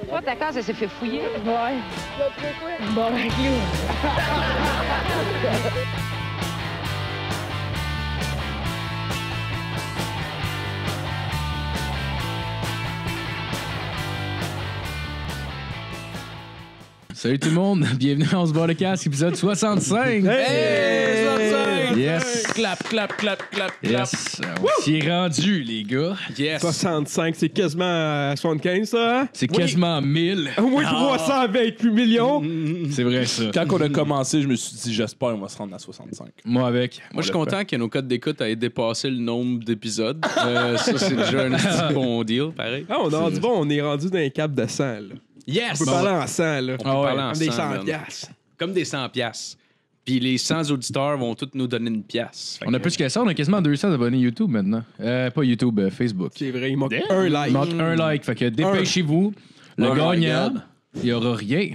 fois, ta case, elle s'est fait fouiller. Ouais. Bon, ben, clou. Salut tout le monde, bienvenue à On se barre le casque, épisode 65. Hey! 65! Yes! Clap, clap, clap, clap, clap. Yes! On s'y est rendu, les gars. Yes! 65, c'est quasiment 75, ça, hein? C'est quasiment 1000. Au moins 328 millions! C'est vrai, ça. Quand on a commencé, je me suis dit, j'espère qu'on va se rendre à 65. Moi avec. Moi, je suis content que nos codes d'écoute aient dépassé le nombre d'épisodes. Ça, c'est déjà un petit bon deal, pareil. Ah, on a rendu bon, on est rendu dans un cap de 100, là. Yes! On peut parler en 100, là. On peut parler en Comme des 100, 100 man. piastres. Comme des 100 piastres. Puis les 100 auditeurs vont tous nous donner une pièce. On a plus que ça, on a quasiment 200 abonnés YouTube maintenant. Pas YouTube, Facebook. C'est vrai, il manque un like. Il manque un like, fait que dépêchez-vous. Le Oh my gagnant, God. il n'y aura rien.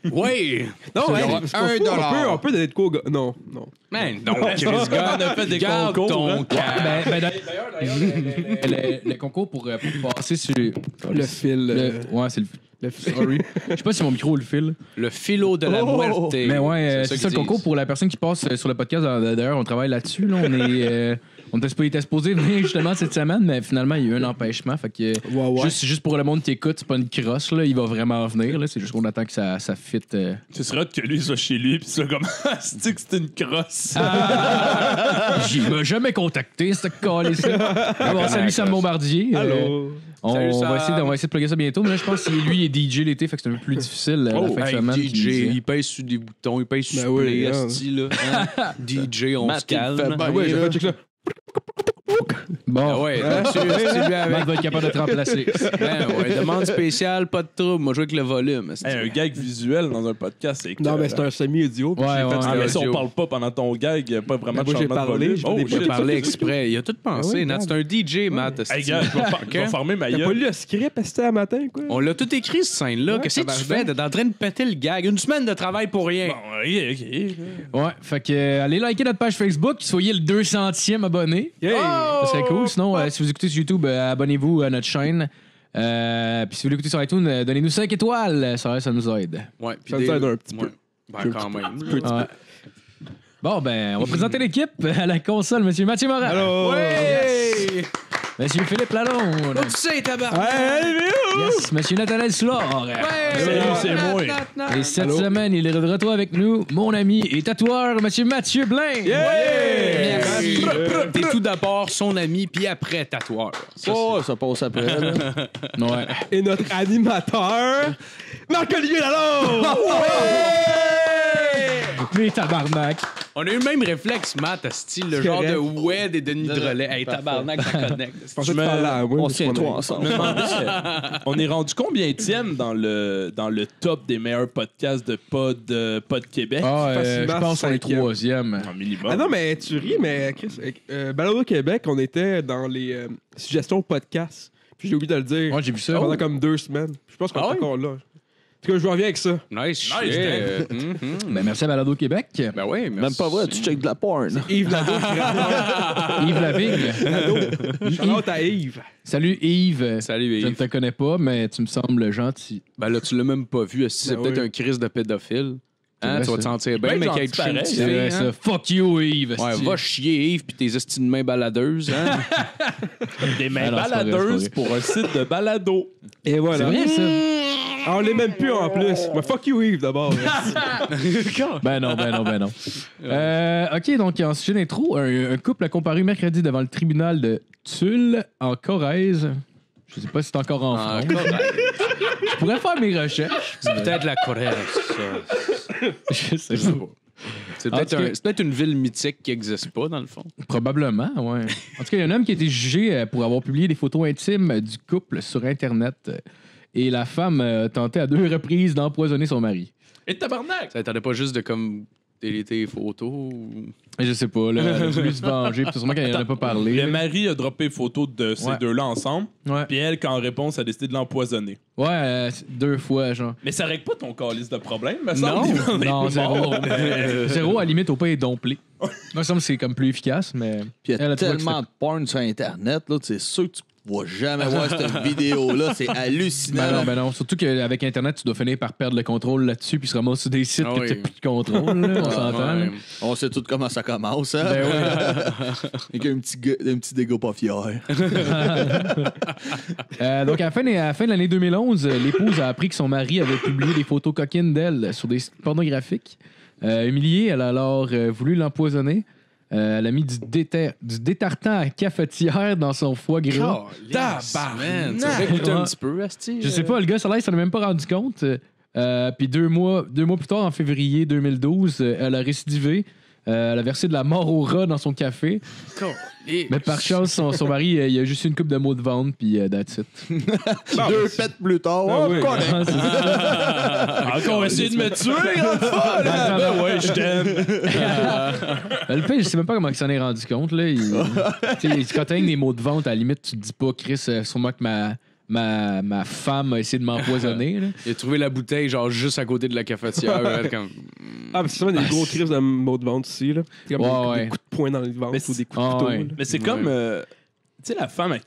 Oui! Non, Ça, ouais, il y aura c'est pas fou, on peut donner de quoi au gars. Non. Man, non, Chris, gars, on a fait des Garde concours. ton hein. D'ailleurs, le concours pour passer sur Le fil. Ouais, c'est Le fil. Sorry. Je sais pas si mon micro le file. Le philo de la muerte. Mais ouais, c'est ça le qu'ils concours disent. pour la personne qui passe sur le podcast. D'ailleurs, on travaille là-dessus. Là. On était supposé venir justement cette semaine, mais finalement, il y a eu un empêchement. Fait que Ouais. juste pour le monde qui écoute, c'est pas une crosse. Là. Il va vraiment venir. Là. C'est juste qu'on attend que ça fit. Ce serait hot que lui soit chez lui, pis soit comme, c'est que c'est une crosse. J'y m'a jamais contacté, ce calice. Bon, salut Sam Bombardier. Allô? On Salut, Sam. va essayer de plugger ça bientôt, mais là, je pense que lui est DJ l'été, fait que c'est un peu plus difficile la fin de Hey, semaine. qui DJ, disait. il pèse sur des boutons, il pèse sur Ben oui, play, hein. asti, là. Hein? DJ, on se calme. Ah ouais, j'ai fait check ça. Bon, Ah ouais, tu lui avec. Matt va être capable de te remplacer. Ben ouais, demande spéciale, pas de trouble. Moi, je joue avec le volume. asti. Hey, un gag visuel dans un podcast, c'est Non, mais c'est un semi-audio. puis Ouais, j'ai fait ouais. ça. Ah, mais si on audio. parle pas pendant ton gag, il n'y a pas vraiment de Ben, moi, j'ai changement de parlé, volume. j'ai fait Oh, des J'ai shit. parlé exprès. Il a tout pensé, Ah oui, Nat. C'est un DJ, Matt. asti. Hey, gars, je vais fermer ma T'as pas gueule. lu le script, c'était à matin, quoi? On l'a tout écrit, cette scène-là. Ouais, Qu'est-ce que tu tabarnak. fais? T'es en train de péter le gag. Une semaine de travail pour rien. Bon, ok. Ouais, fait que allez liker notre page Facebook, soyez le 200e abonné. Hey! Ça serait cool. Sinon, si vous écoutez sur YouTube, abonnez-vous à notre chaîne. Puis si vous l'écoutez sur iTunes, donnez-nous 5 étoiles. Ça nous aide. Ouais, puis Ça nous aide un petit peu. Ben, quand même. Ouais. Bon, ben, on va présenter l'équipe à la console. Monsieur Mathieu Morin. Allô? Ouais! Monsieur Philippe Lalonde. Oh, tu sais, tabarnak! Hey, Yes, Monsieur Nathanaël Soulard. Salut, c'est moi. Et cette semaine, il est de retour avec nous, mon ami et tatoueur, Monsieur Mathieu Blain. Merci. T'es tout d'abord son ami, puis après tatoueur. Ça, Oh, ça passe après. Là. Ouais. Et notre animateur, Marc-Olivier Lalonde! Mais tabarnak. On a eu le même réflexe, Matt, à style, le C'est genre correct. de Wed et Denis Drolet. Hey, tabarnak, ça connecte. Je pensais que tu parlais à moi. On mais se tient c'est pas trois mal. ensemble. On est rendu combienième dans le top des meilleurs podcasts de Pod Québec? Ah, facilement je pense qu'on est 5e. 3e. En minimum. Ah non, mais tu ris, mais Chris, Balado Québec, on était dans les suggestions podcast. Puis j'ai oublié de le dire. Moi, j'ai vu ça. Pendant comme 2 semaines. Je pense qu'on est encore là. En tout cas, je reviens avec ça. Nice shit. Ben, merci à Balado Québec. Ben oui, merci. Même pas vrai, tu checkes de la porn. Yves Nadeau qui Yves Lavigne. Shout-out à Yves. Salut Yves. Salut, Je ne Yves. te connais pas, mais tu me sembles gentil. Ben là, tu l'as même pas vu. Si c'est Ben peut-être oui. un crise de pédophile. C'est Hein, vrai, tu vas te ça. sentir bien, peut mais être qu'il y ait gentil une pareil. petite C'est vrai, fille, hein. ça. Fuck you, Yves. Ouais, esti. va chier, Yves, pis tes estimes de mains baladeuses, hein? Des mains Ah non, c'est pas vrai, baladeuses c'est pas pour un site de balado. Et C'est voilà. vrai, ça. Ah, on les même plus en plus. Mais fuck you, Yves, d'abord. Ben non. OK, donc en sujet d'intro, un couple a comparu mercredi devant le tribunal de Tulle, en Corrèze. Je sais pas si c'est encore en Ah, France. Je pourrais faire mes recherches. C'est peut-être la Corrèze, ça. Je sais pas. C'est En peut-être tout cas- c'est peut-être une ville mythique qui n'existe pas, dans le fond. Probablement, ouais. En tout cas, il y a un homme qui a été jugé pour avoir publié des photos intimes du couple sur Internet. Et la femme a tenté à 2 reprises d'empoisonner son mari. Et tabarnak! Ça n'attendait pas juste de comme déliter les photos ou... Je sais pas, là, elle a voulu se venger, puis c'est sûrement qu'elle n'en a pas parlé. Le mari a droppé photo de ces Ouais. deux-là ensemble, Ouais, puis elle, qu'en réponse, a décidé de l'empoisonner. ouais 2 fois, genre. Mais ça règle pas ton calice de problème, me Non, semble. non, zéro. Zéro, à la limite, au pas est domplé. Moi, ça me semble que c'est comme plus efficace, mais. Puis il y Elle a a trouvé tellement que de porn sur Internet, là, c'est sûr que tu vas jamais voir cette vidéo-là. C'est hallucinant. Ben non. Surtout qu'avec Internet, tu dois finir par perdre le contrôle là-dessus puis se ramasser sur des sites Ah que oui. tu n'as plus de contrôle. Là, on s'entend. Là. Ouais. On sait tout comment ça commence, hein? Ben Avec un petit dégo pas fier. Donc, à la fin de l'année 2011, l'épouse a appris que son mari avait publié des photos coquines d'elle sur des sites pornographiques. Humiliée, elle a alors voulu l'empoisonner. Elle a mis du détartrant à cafetière dans son foie gras. Man, tu devrais goûter un petit peu, Asti. Je sais pas, le gars, ça là, il s'en est même pas rendu compte. Puis 2 mois plus tard, en février 2012, elle a récidivé. Elle a versé de la mort au rat dans son café. Mais par chance, son mari, il a juste une coupe de mots de vente, puis that's it. 2 fêtes plus tard, oui. correct. Ah, c'est ça. Encore essayer de me tuer, grande folle! Ben ouais, je t'aime. Le pire, je sais même pas comment il s'en est rendu compte. Là. Quand t'as des mots de vente, à la limite, tu te dis pas, Chris, sûrement que ma femme a essayé de m'empoisonner. Là. Il a trouvé la bouteille, genre, juste à côté de la cafetière. Comme... Ah, mais c'est sûrement des gros crises de mots de vente ici, là. C'est comme des coups de poing dans le ventre Mais ou des coups de couteau. ouais. là. Mais c'est comme. Tu sais,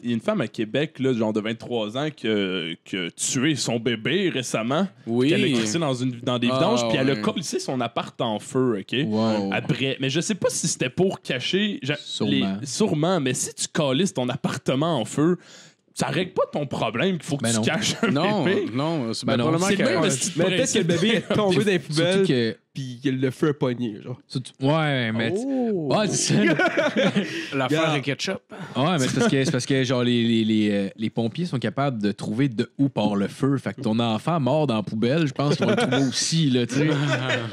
il y a une femme à Québec, là, genre de 23 ans, qui a tué son bébé récemment. Oui. Qu'elle a crissé dans des vidanges, puis elle a ouais. collé son appart en feu, OK? Wow. Après. Mais je sais pas si c'était pour cacher. Sûrement. Mais si tu calisses ton appartement en feu, ça règle pas ton problème qu'il faut que Ben tu non. caches un Non, bébé. non, c'est Ben non. probablement C'est que... le même Ouais, esti de mais peut-être que le bébé est tombé dans les poubelles, Surtout que. puis que le feu a pogné, genre. Ouais, mais. Ouais, c'est ça. L'affaire de ketchup. Ouais, mais c'est parce que genre les pompiers sont capables de trouver de où part le feu. Fait que ton enfant mort dans la poubelle, je pense qu'ils vont le trouver aussi, là, tu sais.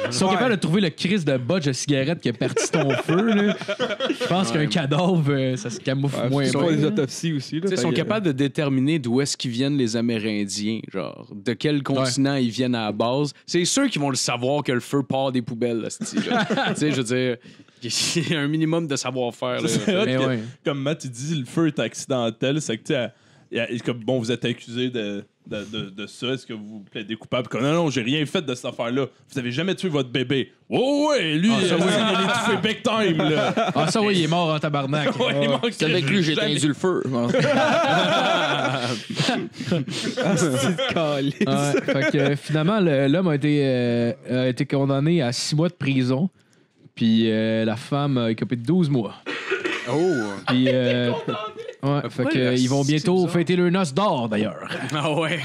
Ils sont capables de trouver le crise de botch de cigarette qui a parti ton feu, là. Je pense qu'un cadavre, ça se camoufle moins Ils bien. font des autopsies aussi, là. Ils sont capables de déterminer d'où est-ce qu'ils viennent les Amérindiens, genre, de quel continent ils viennent à la base. C'est sûr qu'ils vont le savoir que le feu part des poubelles, là, tu sais, je veux dire, il y a un minimum de savoir-faire, là. C'est hot Mais que, ouais. comme Matt, il dit, le feu est accidentel. C'est que, tu sais, comme, bon, vous êtes accusé de ça. Est-ce que vous plaidez coupable? Comme, non, j'ai rien fait de cette affaire-là. Vous avez jamais tué votre bébé. Oh, ouais, lui, il est étouffé big time, là. Ah, ça, oui, il est mort en tabarnak. Ouais, il manque C'est avec lui que j'ai jamais- éteint le feu. C'est calé. Ouais, fait que finalement, l'homme a été condamné à 6 mois de prison. Puis la femme a écopé de 12 mois. Oh! Puis, ouais, fait que, ils vont bientôt fêter leur noce d'or, d'ailleurs. Ah ouais!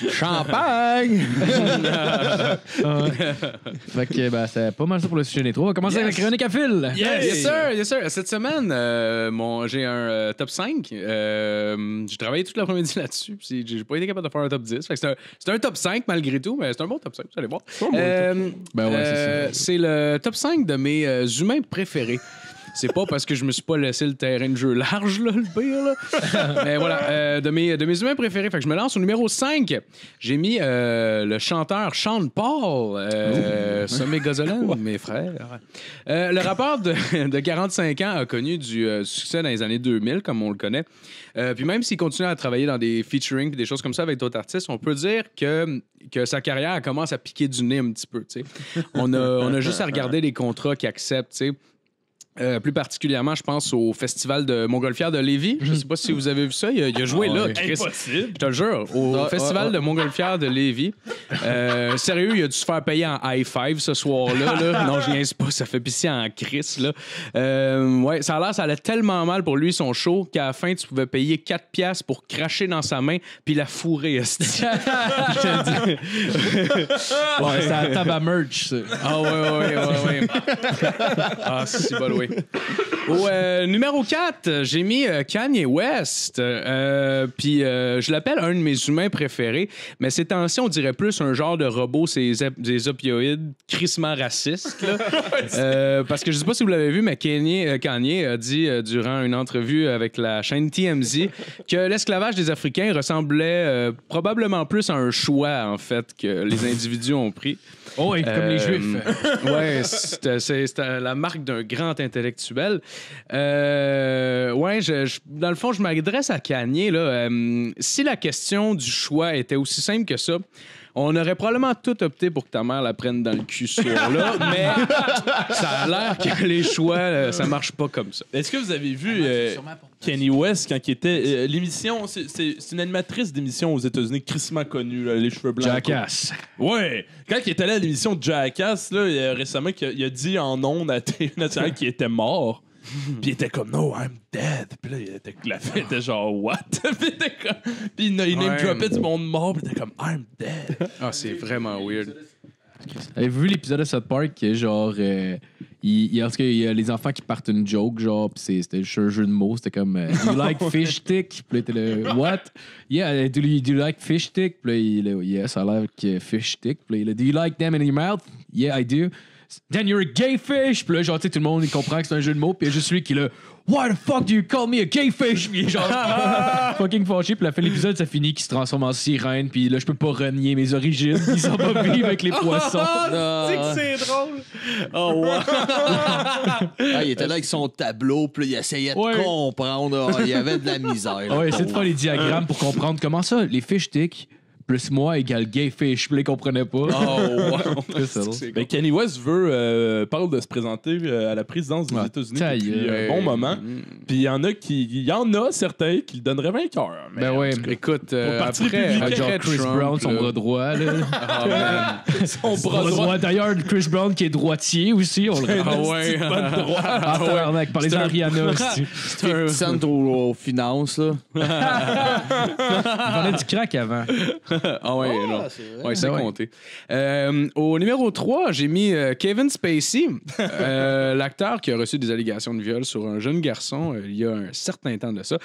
Champagne! Fait que, ben, c'est pas mal ça pour le sujet d'intro. On va commencer avec la chronique à fil. Yes, sir, yes, sir. Cette semaine, j'ai un top 5. J'ai travaillé toute l'après-midi là-dessus. Puis j'ai pas été capable de faire un top 10. Fait que c'est un top 5 malgré tout, mais c'est un bon top 5, vous allez voir. Ben ouais, c'est ça. C'est le top 5 de mes humains préférés. C'est pas parce que je me suis pas laissé le terrain de jeu large, là, le pire. Là. Mais voilà, de mes humains préférés. Fait que je me lance au numéro 5. J'ai mis le chanteur Sean Paul, Sommet Gozolin, mes frères. Le rappeur de 45 ans a connu du succès dans les années 2000, comme on le connaît. Puis même s'il continue à travailler dans des featuring et des choses comme ça avec d'autres artistes, on peut dire que sa carrière commence à piquer du nez un petit peu. T'sais. On a juste à regarder les contrats qu'il accepte. T'sais. Plus particulièrement, je pense au festival de Montgolfière de Lévis. Je sais pas si vous avez vu ça. Il a joué là, Chris. Impossible. Je te le jure. Au festival de Montgolfière de Lévis. Sérieux, il a dû se faire payer en high five ce soir-là. Là. Non, je niaise pas. Ça fait pisser en Chris. Là. Ouais, ça allait tellement mal pour lui, son show, qu'à la fin, tu pouvais payer 4$ pour cracher dans sa main puis la fourrer. Je te le dis. Ouais, c'est à tabac merch, ça. Ah ouais. Ah, c'est pas oui. Au numéro 4, j'ai mis Kanye West. Puis je l'appelle un de mes humains préférés, mais ces temps-ci, on dirait plus un genre de robot, des opioïdes crissement racistes. Là. Parce que je sais pas si vous l'avez vu, mais Kanye a dit durant une entrevue avec la chaîne TMZ que l'esclavage des Africains ressemblait probablement plus à un choix, en fait, que les individus ont pris. Oh, et comme les Juifs. Ouais, c'était la marque d'un grand intellectuel. Ouais, dans le fond, je m'adresse à Kanye. Là, si la question du choix était aussi simple que ça, On aurait probablement tout opté pour que ta mère la prenne dans le cul ce soir-là, mais ça a l'air que les choix, ça marche pas comme ça. Est-ce que vous avez vu Kanye West quand il était... l'émission, c'est une animatrice d'émission aux États-Unis crissement connue, là, les cheveux blancs. Jackass. Ouais. Quand il est allé à l'émission de Jackass, là, récemment, il a dit en ondes à TV nationale qu'il était mort. Puis il était comme no, I'm dead. Puis là, la fille était genre what? Puis il name droppait du monde mort. Puis il était comme I'm dead. Ah, c'est vraiment weird. Avez-vous vu l'épisode de South Park qui est genre. Il y a les enfants qui partent une joke, genre, pis c'était juste un jeu de mots. C'était comme Do you like fish stick? Puis là, t'es le what? Yeah, do you like fish stick? Puis là, yes, I like fish stick. Puis là, do you like them in your mouth? Yeah, I do. Then you're a gay fish. Puis là, genre, tu sais, tout le monde il comprend que c'est un jeu de mots. Puis il y a juste lui qui est là. Why the fuck do you call me a gay fish? Puis genre, fucking fâché. Puis la fin de l'épisode, ça finit qu'il se transforme en sirène. Puis là, je peux pas renier mes origines. Puis ils sont pas vivre avec les poissons. C'est drôle. Oh, wow. Il était là avec son tableau, puis il essayait de comprendre. Il y avait de la misère. Ouais, essaie de faire les diagrammes pour comprendre comment ça, les fish sticks plus moi égale gay fish. Puis là, ils comprenaient pas. Oh, wow. Ben, Kanye West parle de se présenter à la présidence des États-Unis depuis un bon moment. Puis il y en a certains qui le donneraient vainqueur. Mais ben ouais, écoute, parti après, républicain, genre Chris Trump, Brown, son bras droit. Là. son bras droit. D'ailleurs, Chris Brown qui est droitier aussi. On le Ah ouais. Ah, tabarnak, par les Ariana aussi. Qui sentent aux finances, là. Il vendait du crack avant. Ah ouais, non. C'est Ouais, c'est Ben ouais. compté. Au numéro 3, j'ai mis Kevin Spacey, l'acteur qui a reçu des allégations de viol sur un jeune garçon il y a un certain temps de ça.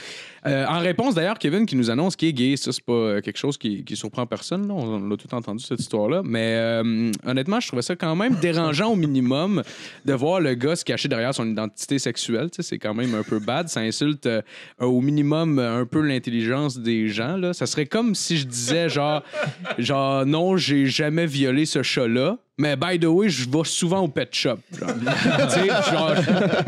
En réponse, d'ailleurs, Kevin qui nous annonce qu'il est gay. Ça, c'est pas quelque chose qui surprend personne. Là. On l'a tout entendu, cette histoire-là. Mais honnêtement, je trouvais ça quand même dérangeant au minimum de voir le gars se cacher derrière son identité sexuelle. Tu sais, c'est quand même un peu bad. Ça insulte au minimum un peu l'intelligence des gens. Là. Ça serait comme si je disais genre non, j'ai jamais violé ce chat-là. Mais by the way, je vais souvent au pet shop. Tu sais, genre,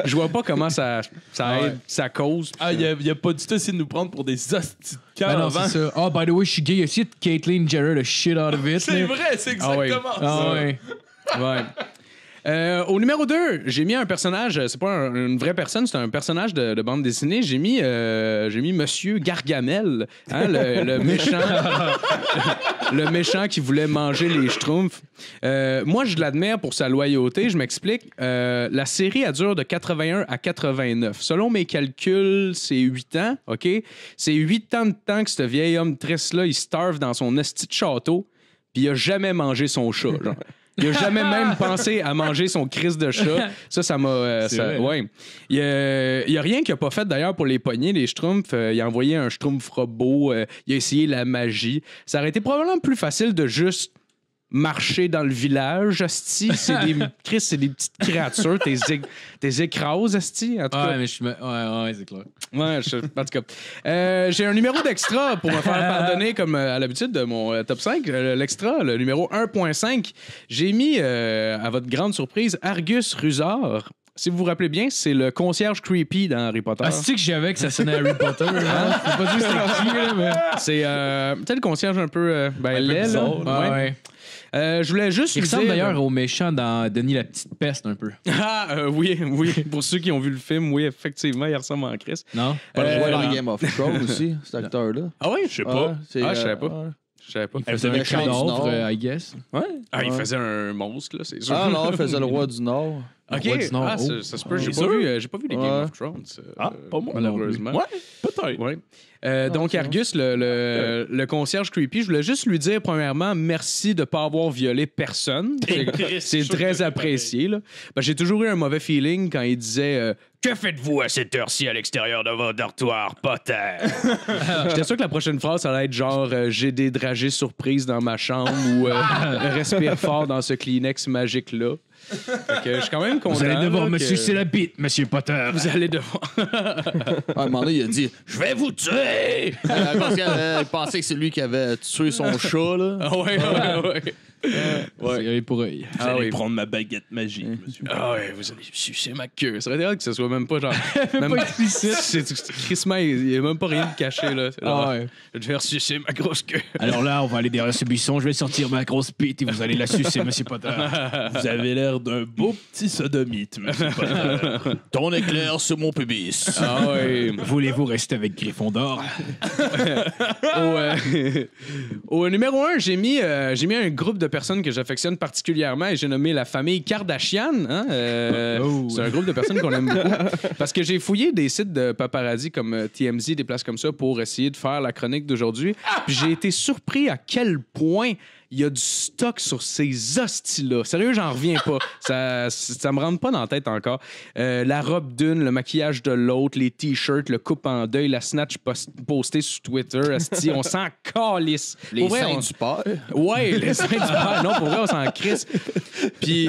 je vois pas comment ça aide sa cause. Ah, il a pas du tout essayé de nous prendre pour des hosties de cœur Ben non, avant. c'est ça. Oh, by the way, je suis gay aussi. Caitlyn Jenner, le shit out of it. C'est là. vrai, c'est exactement ça. Ah ouais. Ouais. Au numéro 2, j'ai mis un personnage, c'est pas une vraie personne, c'est un personnage de bande dessinée. J'ai mis Monsieur Gargamel, hein, le méchant, le méchant qui voulait manger les Schtroumpfs. Moi, je l'admire pour sa loyauté. Je m'explique. La série, elle dure de 81 à 89. Selon mes calculs, c'est 8 ans, OK? C'est 8 ans de temps que ce vieil homme triste-là, il starve dans son esti de château, puis il a jamais mangé son chat, genre. Il a jamais même pensé à manger son crise de chat. Ça m'a... ouais. Il y a rien qu'il a pas fait, d'ailleurs, pour les pogner, les Schtroumpfs. Il a envoyé un Schtroumpf robot. Il a essayé la magie. Ça aurait été probablement plus facile de juste marcher dans le village, asti. C'est des petites créatures. T'es écrases, asti. En tout cas. Ouais, mais ouais, c'est clair. Ouais, en tout cas. J'ai un numéro d'extra pour me faire pardonner, comme à l'habitude de mon top 5. L'extra, le numéro 1.5, j'ai mis, à votre grande surprise, Argus Rusard. Si vous vous rappelez bien, c'est le concierge creepy dans Harry Potter. Ah, c'est que j'avais que ça sonnait Harry Potter. Hein? Je sais pas dire c'était qui, là, mais... C'est peut-être le concierge un peu laid, bizarre, là. ouais. Je voulais juste Il lui ressemble dire... d'ailleurs au méchant dans Denis la petite peste un peu. Ah, oui. Pour ceux qui ont vu le film, oui, effectivement, il ressemble en Chris. Non? Pas le joueur dans Game of Thrones aussi, cet acteur-là. Ah oui? Je sais pas. C'est, Je savais pas. ouais. Je savais pas. Il faisait un méchant du cadavre, Nord. I guess. Ouais. Ah, il faisait un monstre, là, c'est sûr. Ah non, il faisait le roi du Nord. OK. Roi du Nord. Ah, Oh. ça se peut. J'ai sûr? pas vu les Game of Thrones. Pas moi. Malheureusement. Ouais, peut-être. Ouais. Donc, Argus, le concierge creepy, je voulais juste lui dire, premièrement, merci de ne pas avoir violé personne. C'est très apprécié. Là. Ben, j'ai toujours eu un mauvais feeling quand il disait que faites-vous à cette heure-ci à l'extérieur de votre dortoir, Potter? J'étais sûr que la prochaine phrase, ça allait être genre j'ai des dragées surprises dans ma chambre ou respire fort dans ce Kleenex magique-là. Fait que je suis quand même content. Vous allez devoir là, me que- sucer la bite, monsieur Potter. Vous allez devoir. À un moment donné, il a dit « Je vais vous tuer! » Parce qu'il pensait que c'est lui qui avait tué son chat, là. Ah ouais. C'est œil pour œil. Vous Ah allez oui. prendre ma baguette magique, monsieur. Ah ouais, vous allez sucer ma queue. Ça serait drôle que ce soit même pas genre. Même pas explicite. C'est Chris May, il y a même pas rien de caché, là. C'est genre, ouais. je vais faire sucer ma grosse queue. Alors là, on va aller derrière ce buisson, je vais sortir ma grosse bite et vous allez la sucer, monsieur Potter. Vous avez l'air d'un beau petit sodomite, monsieur Potter. Ton éclair sur mon pubis. Ah ouais. Voulez-vous rester avec Gryffondor? Au numéro 1, j'ai mis un groupe de personnes que j'affectionne particulièrement et j'ai nommé la famille Kardashian. Hein? C'est un groupe de personnes qu'on aime beaucoup. Parce que j'ai fouillé des sites de paparazzi comme TMZ, des places comme ça, pour essayer de faire la chronique d'aujourd'hui. Puis j'ai été surpris à quel point il y a du stock sur ces hosties-là. Sérieux, j'en reviens pas. Ça me rentre pas dans la tête encore. La robe d'une, le maquillage de l'autre, les t-shirts, le coupe en deuil, la snatch postée sur Twitter. Asti, on s'en calisse. Les Pour vrai, seins on- du père. Ouais, les seins du père. Non, pour vrai, on s'en crisse. Puis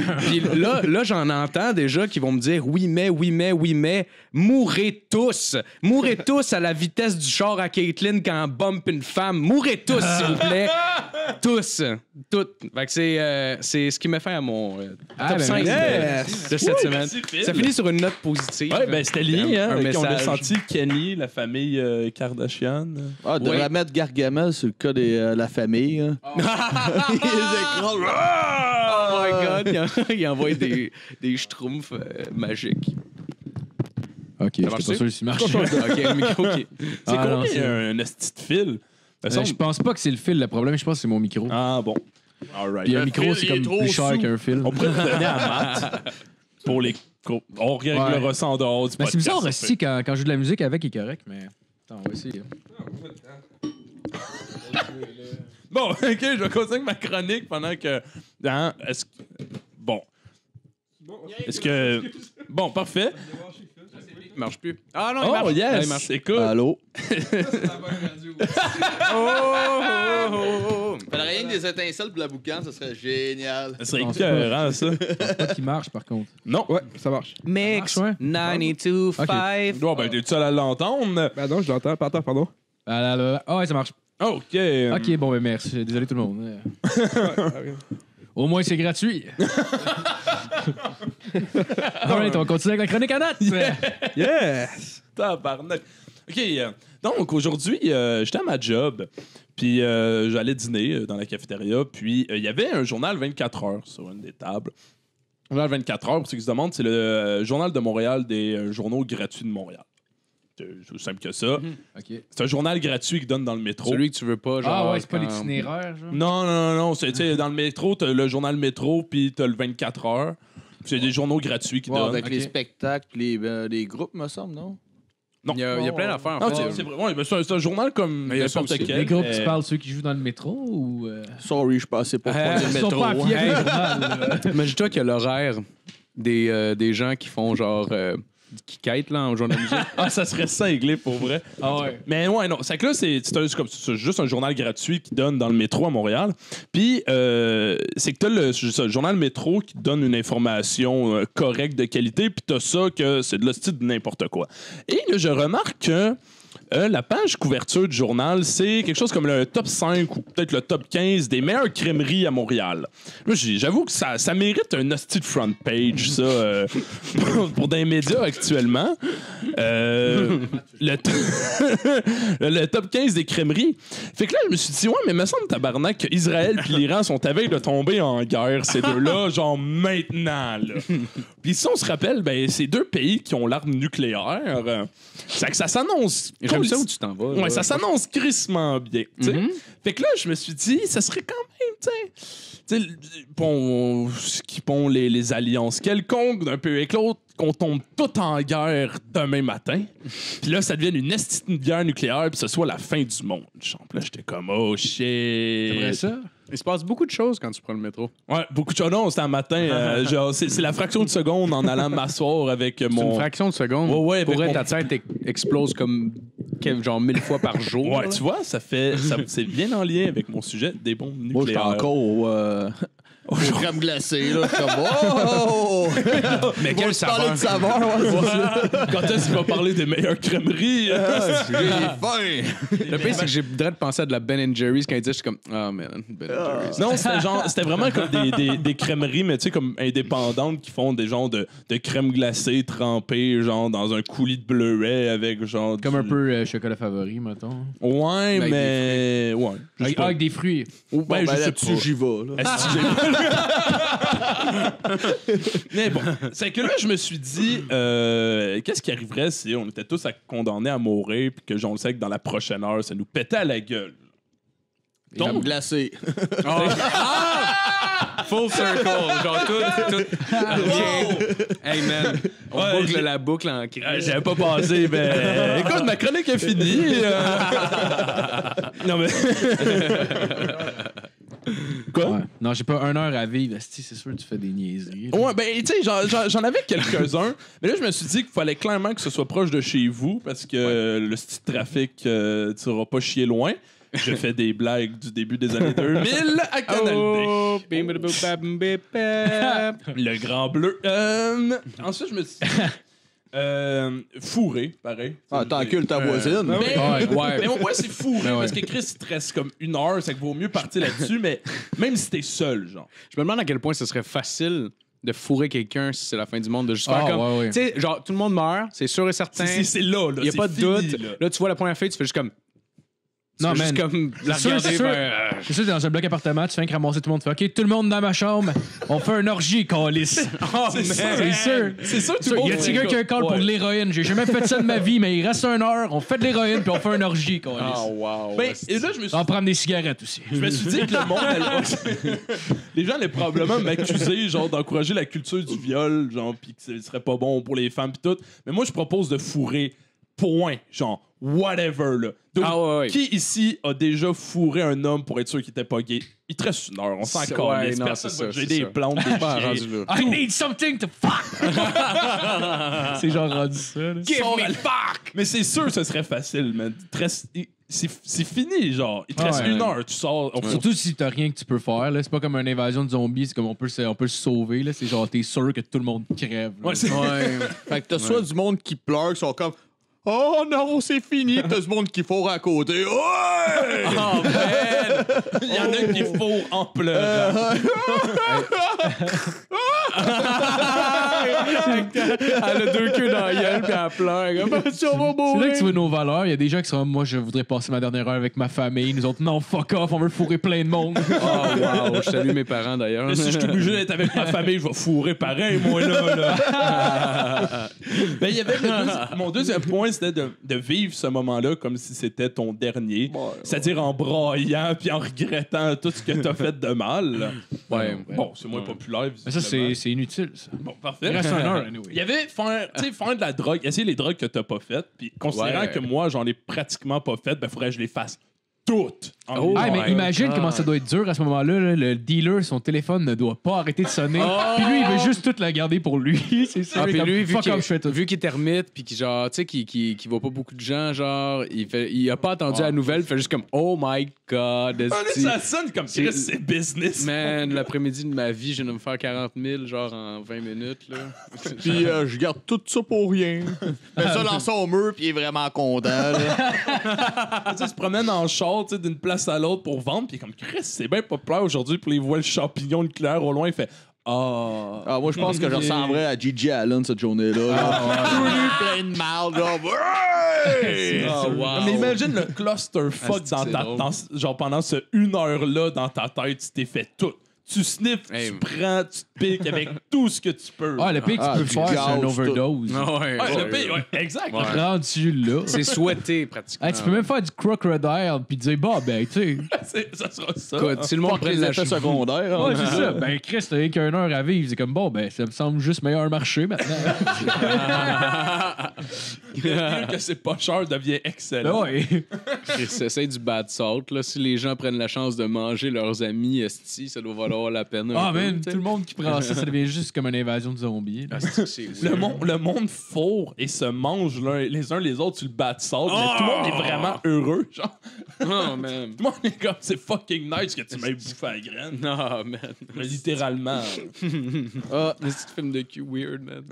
là, j'en entends déjà qui vont me dire oui, mais, mourrez tous. Mourrez tous à la vitesse du char à Caitlyn quand on bump une femme. Mourrez tous, s'il vous plaît. Tous. Toutes. Fait que c'est ce qui m'a fait à mon top 5 de cette semaine. merci, Phil. Ça finit sur une note positive. Ouais, ben c'était lié, hein. Un On a message. senti Kenny, la famille Kardashian. Ah, devrait Ouais. mettre Gargamel sur le cas de la famille. Hein. Il les écrase. Oh my God, il envoie des schtroumpfs magiques. Ok, je suis pas marche-tu? sûr s'il marche. OK, le micro qui... C'est Ah, non, combien c'est- un esti de fil? De toute façon- Je pense pas que c'est le fil le problème, je pense que c'est mon micro. Ah bon. All right. Puis un Le micro, fil, c'est il est comme trop plus cher sous. qu'un fil. On pourrait le donner à Matt pour les... On réglera ça en dehors du Mais podcast. c'est bizarre ça aussi quand je joue de la musique avec, il est correct, mais. Attends, on va essayer. Bon, OK, je vais continuer avec ma chronique pendant que... Hein, est-ce que... Bon. Est-ce que... Bon, parfait. Il marche plus. Ah non, il Oh, marche. Ah, il yes! marche. Écoute, Allô? Oh. Faudrait rien que des étincelles pour la boucan, ça serait génial. ça serait pense écœurant, ça. Pas qu'il marche, par contre. Non. Ouais, ça marche. Mix marche, ouais. 92.5. Bon, ben, t'es-tu seul à l'entendre? Ben non, je l'entends. Pardon. Ah, là, là, là. Ah ouais, ça marche. OK. Ok, bon, ben merci. Désolé tout le monde. Au moins, c'est gratuit. Alright, on continue avec la chronique à date. Yes! Tabarnak. OK, donc aujourd'hui, j'étais à ma job, puis j'allais dîner dans la cafétéria, puis il y avait un journal 24 heures sur une des tables. Le journal 24 heures, pour ceux qui se demandent, c'est le journal de Montréal des journaux gratuits de Montréal. C'est aussi simple que ça. Ok. C'est un journal gratuit qu'ils donnent dans le métro. Celui que tu veux pas, genre. Ah ouais, c'est pas quand- l'itinéraire, genre. Non. Tu sais, dans le métro, t'as le journal métro, puis t'as le 24 heures. C'est des journaux gratuits qui Ouais, donnent. avec ok. les spectacles, les groupes, me semble, non? Non. Il y a plein d'affaires. Non, en fait. c'est vrai. Ouais, mais c'est un journal comme Mais il y a ça n'importe aussi. quel. Les groupes, mais- tu parles ceux qui jouent dans le métro ou. Sorry, je passais pas pour Ah, le Ils métro. sont pas à pied hein. avec le journal, là. Imagine-toi qu'il y a l'horaire des gens qui font genre. Qui quittent là en journalisme. Ah, ça serait cinglé pour vrai. Ah ouais. Mais ouais, non. C'est que là, c'est juste un journal gratuit qui donne dans le métro à Montréal. Puis, c'est que t'as le journal métro qui donne une information correcte de qualité, puis t'as ça que c'est de l'hostie de n'importe quoi. Et là, je remarque que la page couverture du journal, c'est quelque chose comme le top 5 ou peut-être le top 15 des meilleures crèmeries à Montréal. Là, j'avoue que ça mérite un hostie de front page, ça, pour des médias actuellement. Le top 15 des crèmeries. Fait que là, je me suis dit, ouais, mais me semble, tabarnak, qu'Israël et l'Iran sont à veille de tomber en guerre, ces deux-là, genre maintenant, là. Puis si on se rappelle, ben, c'est deux pays qui ont l'arme nucléaire. C'est que ça s'annonce. J'aime ça où tu t'en vas. Ouais, là. ça s'annonce crissement bien. Tu sais. Mhm. Fait que là, je me suis dit, ça serait quand même, tu sais, bon, qui pont les alliances quelconques d'un pays avec l'autre, qu'on tombe tout en guerre demain matin. Puis là, ça devienne une esti de guerre nucléaire, puis ce soit la fin du monde. Genre, là, j'étais comme, oh shit. T'aimerais ça? Il se passe beaucoup de choses quand tu prends le métro. Ouais, beaucoup de choses. Non, c'était un matin. Genre, c'est la fraction de seconde en allant m'asseoir avec C'est mon. une fraction de seconde. Ouais, ouais, Pour avec être, ta tête explose comme genre 1000 fois par jour. Ouais, là. tu vois, c'est bien en lien avec mon sujet des bombes Moi, j'étais nucléaires. encore Aux crèmes glacées, là. Comme, oh! Mais quelle Parler de saveur! saveur, ouais, c'est ça. Quand est-ce qu'il va parler des meilleures crèmeries? J'ai faim! Le pire, c'est que j'ai le penser à de la Ben Jerry's quand il dit, je suis comme, oh man, Ben Jerry's. Non, c'était vraiment comme des crèmeries, mais tu sais, comme indépendantes qui font des genres de crème glacée trempée, genre dans un coulis de bleuet avec genre. Comme un peu chocolat favori, mettons. Ouais, avec mais. Ouais. Je sais pas. Avec des fruits. Bon, Ben, je sais là-dessus, pas. j'y vais, là. Est-ce que Mais bon, c'est que là, je me suis dit, qu'est-ce qui arriverait si on était tous condamnés à mourir puis que j'en sais que dans la prochaine heure, ça nous pétait à la gueule? Crème glacée. Full circle, genre tout. Hey man, on Ouais, boucle j'ai- la boucle en crise. J'avais pas pensé, mais écoute, ma chronique est finie. Non, mais. Quoi? Ouais. Non, j'ai pas 1 heure à vivre. Asti, c'est sûr que tu fais des niaiseries. Ouais, ben, tu sais, j'en avais quelques-uns, mais là, je me suis dit qu'il fallait clairement que ce soit proche de chez vous parce que le style trafic, tu seras pas chier loin. Je fais des blagues du début des années 2000 à Canal Oh, bim, bim, bim, bim, bim, bim. D. Le grand bleu. Ensuite, je me suis dit. Fourré, pareil. Ah, t'encules ta voisine. Mais, Ouais. mais au moins, c'est fourré Ben ouais. parce que Chris, il te reste comme 1 heure, ça vaut mieux partir là-dessus, mais même si t'es seul, genre. Je me demande à quel point ce serait facile de fourrer quelqu'un si c'est la fin du monde, de juste Ah, faire comme. ouais, ouais. Tu sais, genre, tout le monde meurt, c'est sûr et certain. C'est là, là. Il n'y a c'est pas de fini, doute. là. Là, tu vois la première fille, tu fais juste comme. Tu Non, fais juste man. comme la C'est sûr, regarder c'est sûr. vers. C'est sûr, dans un bloc appartement, tu fais que ramasser tout le monde. Tu fais OK, tout le monde dans ma chambre, on fait un orgie, calice. Oh, C'est sûr. C'est sûr. C'est sûr, tout Il le monde. y a quelqu'un qui a un call pour de l'héroïne. J'ai jamais fait ça de ma vie, mais il reste 1 heure, on fait de l'héroïne puis on fait un orgie, calice. Oh, wow. Ben, et là, je me suis On prend des cigarettes aussi. Je me suis dit que le monde allait... Les gens allaient probablement m'accuser genre d'encourager la culture du viol, genre puis que ce serait pas bon pour les femmes pis tout. Mais moi je propose de fourrer point, genre whatever là. Donc, Ah ouais. qui ici a déjà fourré un homme pour être sûr qu'il était pas gay? Il te reste 1 heure, on s'en Ouais, calisse, non, personne c'est va ça, j'ai c'est des ça. plantes, des Pas chiens. rendu là. I need something to fuck! C'est genre rendu ça, là. Sors à- Mais c'est sûr ce serait facile, man. Il te reste- C'est fini, genre. Il te reste Ouais. 1 heure, tu sors. Surtout si t'as rien que tu peux faire, là. C'est pas comme une invasion de zombies, c'est comme on peut se sauver, là. C'est genre, t'es sûr que tout le monde crève. là. Ouais, c'est- Fait que t'as soit du monde qui pleure, qui sont comme oh non, c'est fini. T'as du monde qui fourre à côté. Ouais! Oh, man! Il y en a qui fourrent en pleurant. Elle a 2 queues dans la gueule, puis elle pleure. Comme, si on va C'est là mourir. que tu vois nos valeurs. Il y a des gens qui sont moi, je voudrais passer ma dernière heure avec ma famille. Nous autres, non, fuck off, on veut fourrer plein de monde. Oh, wow. Je salue mes parents, d'ailleurs. Mais si je suis obligé d'être avec ma famille, je vais fourrer pareil, moi, là. Ben, il y avait mon deuxième point, c'était de vivre ce moment-là comme si c'était ton dernier. C'est-à-dire en braillant puis en regrettant tout ce que t'as fait de mal. Ouais. Bon, c'est moins populaire. Mais ça, visiblement. c'est inutile, ça. Bon, Il parfait. reste 1 heure, Il anyway. y avait faire de la drogue, essayer les drogues que t'as pas faites, puis considérant Ouais. que moi, j'en ai pratiquement pas faites, ben, faudrait que je les fasse toutes. en Oh, une Ah, heure. mais imagine God. comment ça doit être dur à ce moment-là. Là. Le dealer, son téléphone ne doit pas arrêter de sonner. Puis lui, il veut juste tout la garder pour lui. C'est ça. Ah, puis lui, vu fuck qu'il off, je fais tout. vu qu'il est ermite, puis qu'il genre, tu sais, qu'il voit pas beaucoup de gens, genre, il a pas attendu la nouvelle, il fait juste comme, oh my god, Ah, là, esti. ça sonne comme C'est- Chris, c'est business. Man, l'après-midi de ma vie, je viens de me faire 40 000, genre, en 20 minutes, là. Puis je garde tout ça pour rien. Met ça dans son mur, puis il est vraiment content. Là. Tu sais, il se promène en char, tu sais, d'une place à l'autre pour vendre, puis comme Chris, c'est bien populaire aujourd'hui, puis il voit le champignon nucléaire au loin, il fait ah. Ah, moi, je pense que je ressemblerais à Gigi Allen cette journée-là. Tout nu, plein de mal. Genre, ouais! Oh, wow. Mais imagine le clusterfuck Asti, dans c'est ta drôle. genre pendant ce 1 heure-là dans ta tête, tu t'es fait tout. Tu sniffes, Hey. tu prends, tu te piques avec tout ce que tu peux. Ah, le pire que Ah, tu peux tu faire, c'est un gâches overdose. Ouais, Ouais, le pire, ouais, exact. Ouais. Rendu là. C'est souhaité, pratiquement. Hey, tu peux même faire du crocodile puis dire, bah, ben, tu sais. Ça sera ça. Écoute, si le monde Fuck prenne les la effets cheveux. secondaires. hein. Ouais, c'est ça. Ben, Chris, t'as rien qu'une heure à vivre. C'est comme, bon, ben, ça me semble juste meilleur marché maintenant. que c'est pas cher devient excellent. Ben ouais. Essaye du bad salt. Là. Si les gens prennent la chance de manger leurs amis, esti, ça doit valoir la peine. Ah, un peu, man, tu sais. tout le monde qui prend ça devient juste comme une invasion de zombies. là. C'est weird. Le monde fourre et se mange les uns les autres sur le bad salt, mais tout le monde est vraiment heureux. Genre, Oh, man. tout le monde est comme, c'est fucking nice que tu m'aies bouffé à la graine. Oh, man. Mais littéralement. Ah, mais c'est un film de cul weird, man.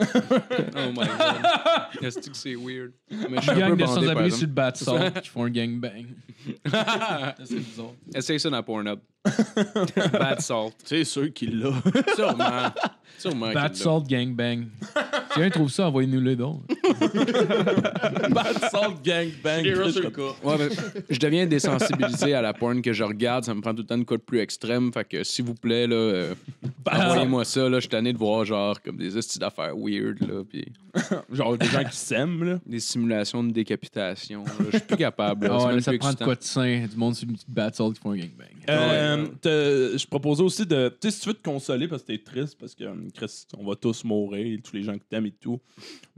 Oh my god. Est-ce que c'est weird? Mais je suis Une un gang peu de bandé, par sans-abri exemple. sur le bad salt qui font un gangbang. C'est bizarre. Essaye ça dans Pornhub. Bad salt. C'est sûr qu'il l'a. Sûrement. Sûrement. Bad qu'il l'a. salt gangbang. Si quelqu'un trouve ça, envoyez-nous-le donc. Bad salt gangbang. Ouais, mais je deviens désensibilisé à la porn que je regarde. Ça me prend tout le temps de quoi de plus extrême. Fait que, s'il vous plaît, là, envoyez-moi ça. Là, je suis tanné de voir, genre, comme des estis d'affaires weird, là, puis Genre des gens qui s'aiment, là. des simulations de décapitation. là. Je suis plus capable. là. Ah C'est ouais, même ça plus prend de excitant. quoi de sain. Du monde sur une petite bad salt qui font un gangbang. Je proposais aussi de. Tu sais, si tu veux te consoler parce que t'es triste, parce que Chris, on va tous mourir, tous les gens que t'aimes et tout.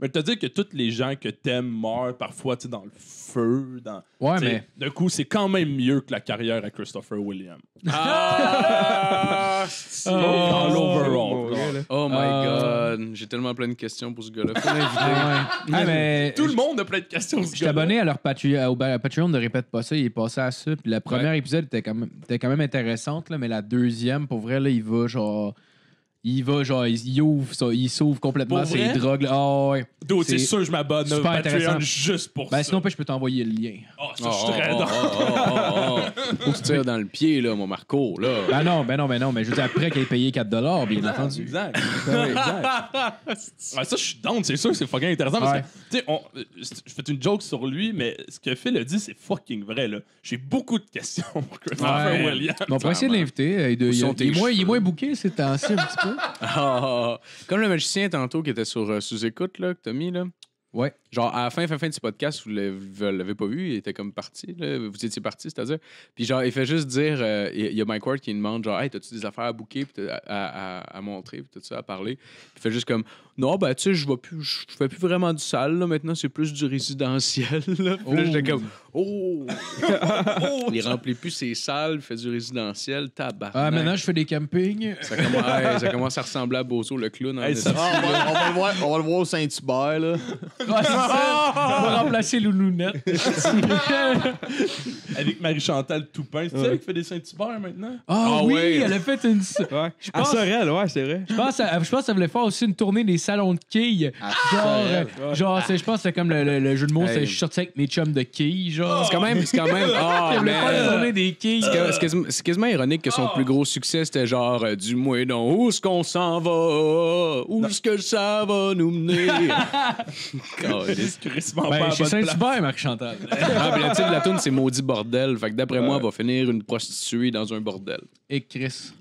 Mais te dire que tous les gens que t'aimes meurent parfois, tu sais, dans le feu. Ouais, T'sais, mais. d'un coup, c'est quand même mieux que la carrière à Christopher Williams. Ah! Dans l'overall. Oh my Ah. god. J'ai tellement plein de questions pour ce gars-là. Faut l'inviter. Ah, ouais. Ah, mais. Tout le monde a plein de questions. Je suis abonné à leur Patreon de Répète pas ça, il est passé à ça. Puis le premier épisode était quand même intéressante, là, mais la deuxième, pour vrai, là, il s'ouvre complètement Pour ses vrai? drogues. Là. Ah ouais. Dude, c'est c'est sûr, je m'abonne à super Patreon intéressant. juste pour Ben ça. sinon, je peux t'envoyer le lien. Oh, ça, je suis très dans. Faut que tu tires dans le pied, là, mon Marco. Là. Ben non, mais je veux dire, après qu'il ait payé 4$, bien entendu. Exact. Ben exact. Ouais, ça, je suis down, c'est sûr, c'est fucking intéressant. Parce Ouais. que, tu sais, je fais une joke sur lui, mais ce que Phil a dit, c'est fucking vrai. Là. J'ai beaucoup de questions pour Christopher Ouais. Williams. Bon, on pourrait essayer de l'inviter. Il sont tes est moins cheveux? booké ces temps-ci un petit peu. Ah, comme le magicien tantôt qui était sur sous-écoute, là, que t'as mis, là. Ouais. Genre, à la fin du podcast, vous l'avez pas vu, il était comme parti, là. Vous étiez parti, c'est-à-dire. Puis, genre, il fait juste dire, il y a Mike Ward qui lui demande, genre, hey, t'as-tu des affaires à booker, puis à montrer, puis tout ça, à parler. Puis, il fait juste comme, non, ben, tu sais, je fais plus vraiment du sale, là. Maintenant, c'est plus du résidentiel, là. Puis là, j'étais comme, oh! Il remplit plus ses salles, il fait du résidentiel, tabarnak. Ah, maintenant, je fais des campings. Ça commence à ressembler à Bozo le clown. Hey, ça- Ah, on va le voir au Saint-Hubert, là. Ouais, c'est ça. On va remplacer Loulounette. Avec Marie-Chantal Toupin, tu sais, elle qui fait des Saint-Hubert maintenant? Ah oui, ouais. elle a fait une. Ouais. À pense- Sorel, ouais, c'est vrai. Je pense qu'elle voulait faire aussi une tournée des salons de quilles. Je pense que c'est comme le jeu de mots, c'est Hey. je suis sorti avec mes chums de quilles, genre. C'est quand même. Ah, Elle voulait faire une tournée des quilles. C'est quasiment ironique que son plus gros succès, c'était genre dis-moi donc où est-ce qu'on s'en va? Où est-ce que ça va nous mener? C'est crissement Ben, pas à chez bonne place. Saint-Hubert, Marc-Chantal. Ah, puis le titre de la tune, c'est Maudit bordel. Fait que d'après moi, elle va finir une prostituée dans un bordel. Et Chris.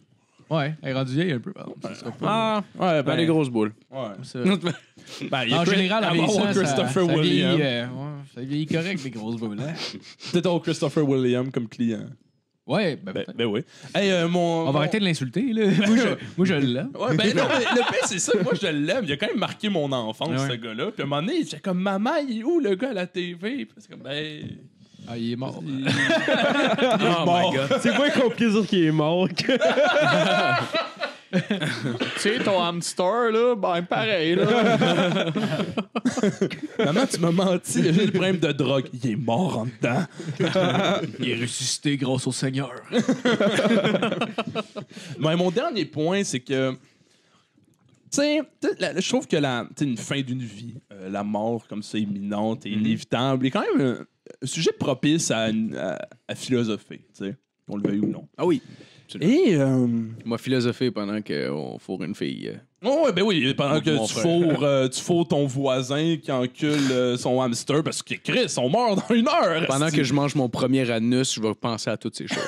Ouais, elle est rendue vieille un peu, par contre. Ça sera pas- Ouais, Ben, les grosses boules. Ouais. ça. Ben, il y a En général, en elle va avoir vieillissant, Christopher ça vieillit, Williams. ça vieillit correct, les grosses boules. Hein? Peut-être avoir Christopher Williams comme client. Ouais, Ben oui. Hey, on va arrêter de l'insulter, là. Moi, je l'aime. Ouais, ben non, mais le pire, c'est ça. Moi, je l'aime. Il a quand même marqué mon enfance, Ouais. ce gars-là. Puis à un moment donné, j'étais comme, maman, il est où le gars à la TV? Puis c'est comme, ben. Ah, il est mort. Oh my god. C'est pas qu'on puisse dire qu'il est mort. Tu sais, ton hamster, là, ben pareil, là. Maman, tu m'as menti. J'ai le problème de drogue. Il est mort en dedans. Il est ressuscité grâce au Seigneur. Mais mon dernier point, c'est que. Tu sais, je trouve que une fin d'une vie, la mort comme ça imminente et inévitable, est quand même un sujet propice à philosopher, tu sais, qu'on le veuille ou non. Ah oui. Et. Moi, philosophé pendant qu'on fourre une fille. Oh, ouais, ben oui, pendant que Mon tu fourres ton voisin qui encule son hamster parce que Chris, on meurt dans 1 heure. Pendant esti. que je mange mon premier anus, je vais penser à toutes ces choses.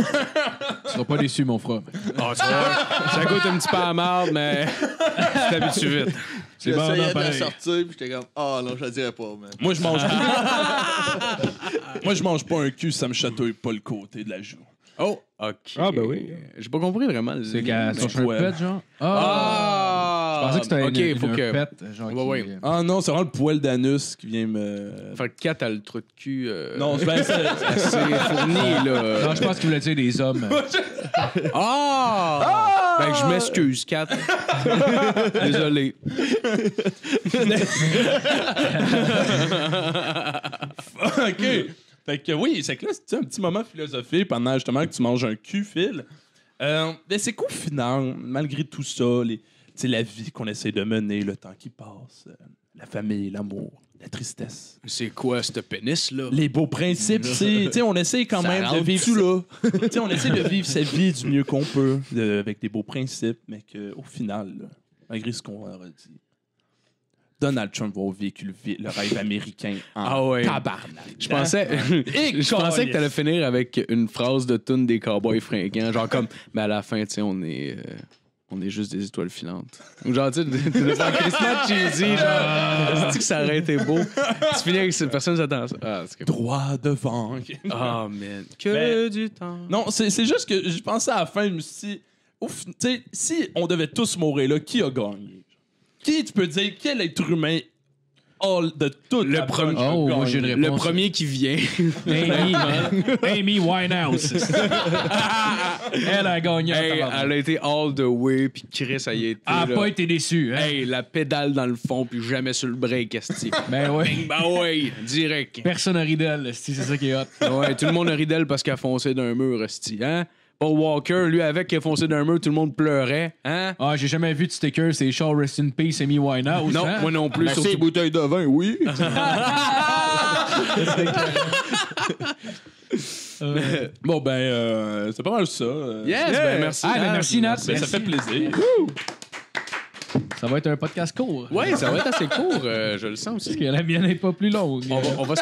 Tu seras pas déçu, mon frère. Ah, tu vois, ça goûte un petit peu à la marde, mais tu t'habitues vite. C'est bon, J'essayais non, de la pareil. sortir, puis j'étais comme, ah non, je la dirais pas, man. Moi, je mange. Moi, je mange pas un cul, ça me chatouille pas le côté de la joue. Oh, OK. Ah, ben oui. J'ai pas compris vraiment. C'est qu'elle Mais cherche un ouais. pet, genre. Ah! Je pensais que c'était ok, faut un que. pet, genre Ouais, qui- ouais. Ah non, c'est vraiment le poil d'anus qui vient me. Fait que Kat a le trou de cul. Non, c'est assez fourni, là. Non, je pense qu'il voulait dire des hommes. Ben, je m'excuse, Kat. Désolé. OK. Fait que oui, c'est que là, c'est un petit moment philosophie pendant justement que tu manges un cul, Phil. Mais c'est qu'au final, malgré tout ça, la vie qu'on essaie de mener, le temps qui passe, la famille, l'amour, la tristesse, C'est quoi, ce pénis-là? les beaux principes, on essaie quand même de vivre tout là. On essaie de vivre sa vie du mieux qu'on peut, avec des beaux principes, mais qu'au final, là, malgré ce qu'on leur a dit, Donald Trump va véhiculer le rêve américain en Ah ouais. tabarnak. Je pensais que t'allais finir avec une phrase de tune des cowboys fringants, genre comme, mais à la fin, tu sais, on est juste des étoiles filantes. Ou genre, tu sais, tu le faire Christmas cheesy, genre, c'est que ça aurait été beau. Tu finis avec cette personne, s'attend à ça. Ah, c'est comme... Droit devant. Oh, man. Que du temps. Non, c'est juste que je pensais à la fin, je me suis dit, tu sais, si on devait tous mourir là, qui a gagné? Qui, tu peux dire, quel être humain de toute Le la premier- bunch a Oh, moi, j'ai une gagné? réponse. Le premier qui vient. Amy Winehouse. Elle a gagné. Hey, elle a été all the way, puis Chris, ça y a été. Elle a là. pas été déçue. Hein? Hey, la pédale dans le fond, puis jamais sur le break, esti. Ben oui. Ben ouais, direct. Personne n'a ri d'elle, c'est ça qui est hot. Ouais, tout le monde a ri d'elle parce qu'elle a foncé d'un mur, esti, hein? Paul Walker, lui, avec, qui a foncé d'un mur, tout le monde pleurait, hein? Ah, j'ai jamais vu de sticker, c'est Shaw Rest in Peace, Amy Winehouse. Non, hein? moi non plus, Merci, surtout. bouteille de vin, oui. Bon, ben, c'est pas mal ça. Yes, ben merci. Ah, ben Nat. merci, Nat. Ben, ça fait plaisir. Ça va être un podcast court. Ouais, ça va être assez court, je le sens aussi. Parce que la mienne n'est pas plus longue. On va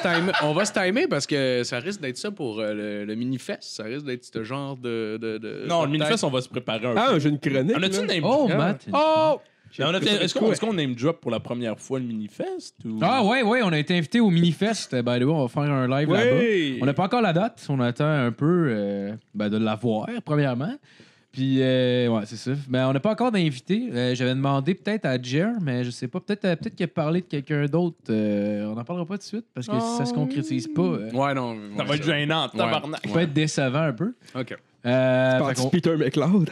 se timer parce que ça risque d'être ça pour le mini-fest. Ça risque d'être ce genre de Non, le mini-fest, on va se préparer un peu. Ah, j'ai une chronique. On a-tu là. name Oh, drop? Matt. Oh! Mais est-ce qu'on name drop pour la première fois le mini-fest? Ou... Ah, ouais, on a été invité au Mini-Fest. By the way, on va faire un live Ouais. là-bas. On n'a pas encore la date. On attend un peu de l'avoir, premièrement. Puis, ouais, c'est ça. Mais on n'a pas encore d'invité. J'avais demandé peut-être à Jer, mais je sais pas. Peut-être qu'il a parlé de quelqu'un d'autre. On n'en parlera pas tout de suite parce que si ça se concrétise pas, Ouais, non. Ça va être gênant, tabarnak. ça peut être décevant un peu. OK. Parti Peter McLeod.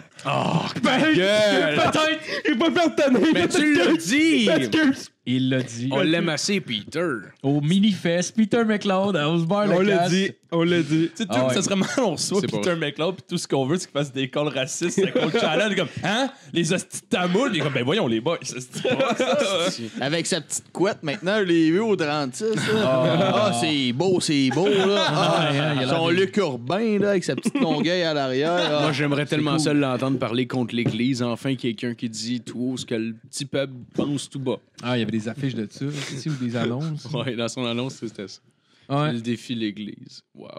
Peut-être! J'ai pas peur de tonner. Mais tu l'as dit! Excuse. Il l'a dit. On l'aime assez, Peter. Au Mini-Fest, Peter McLeod à Osbar On le l'a Casse. dit. On l'a dit. Tu sais, Ah ouais. ça serait mal, on reçoit C'est pas Peter McLeod, puis tout ce qu'on veut, c'est qu'il fasse des calls racistes avec le challenge. Comme, hein? Les hosties de tamoul. Il est comme, ben voyons, les boys, ça se dit pas ça. Avec sa petite couette, maintenant, je l'ai vu au 36. Là. Ah, c'est beau, là. Ah, ouais, hein, il a son l'air Luc Urbain, là, avec sa petite longueuil à l'arrière. Ah. Moi, j'aimerais tellement ça l'entendre parler contre l'Église. Enfin, quelqu'un qui dit tout haut ce que le petit peuple pense tout bas. Ah, il y avait des affiches de ça ici, ou des annonces. Ouais, dans son annonce, c'était ça. Ouais. Il défie l'Église. Wow.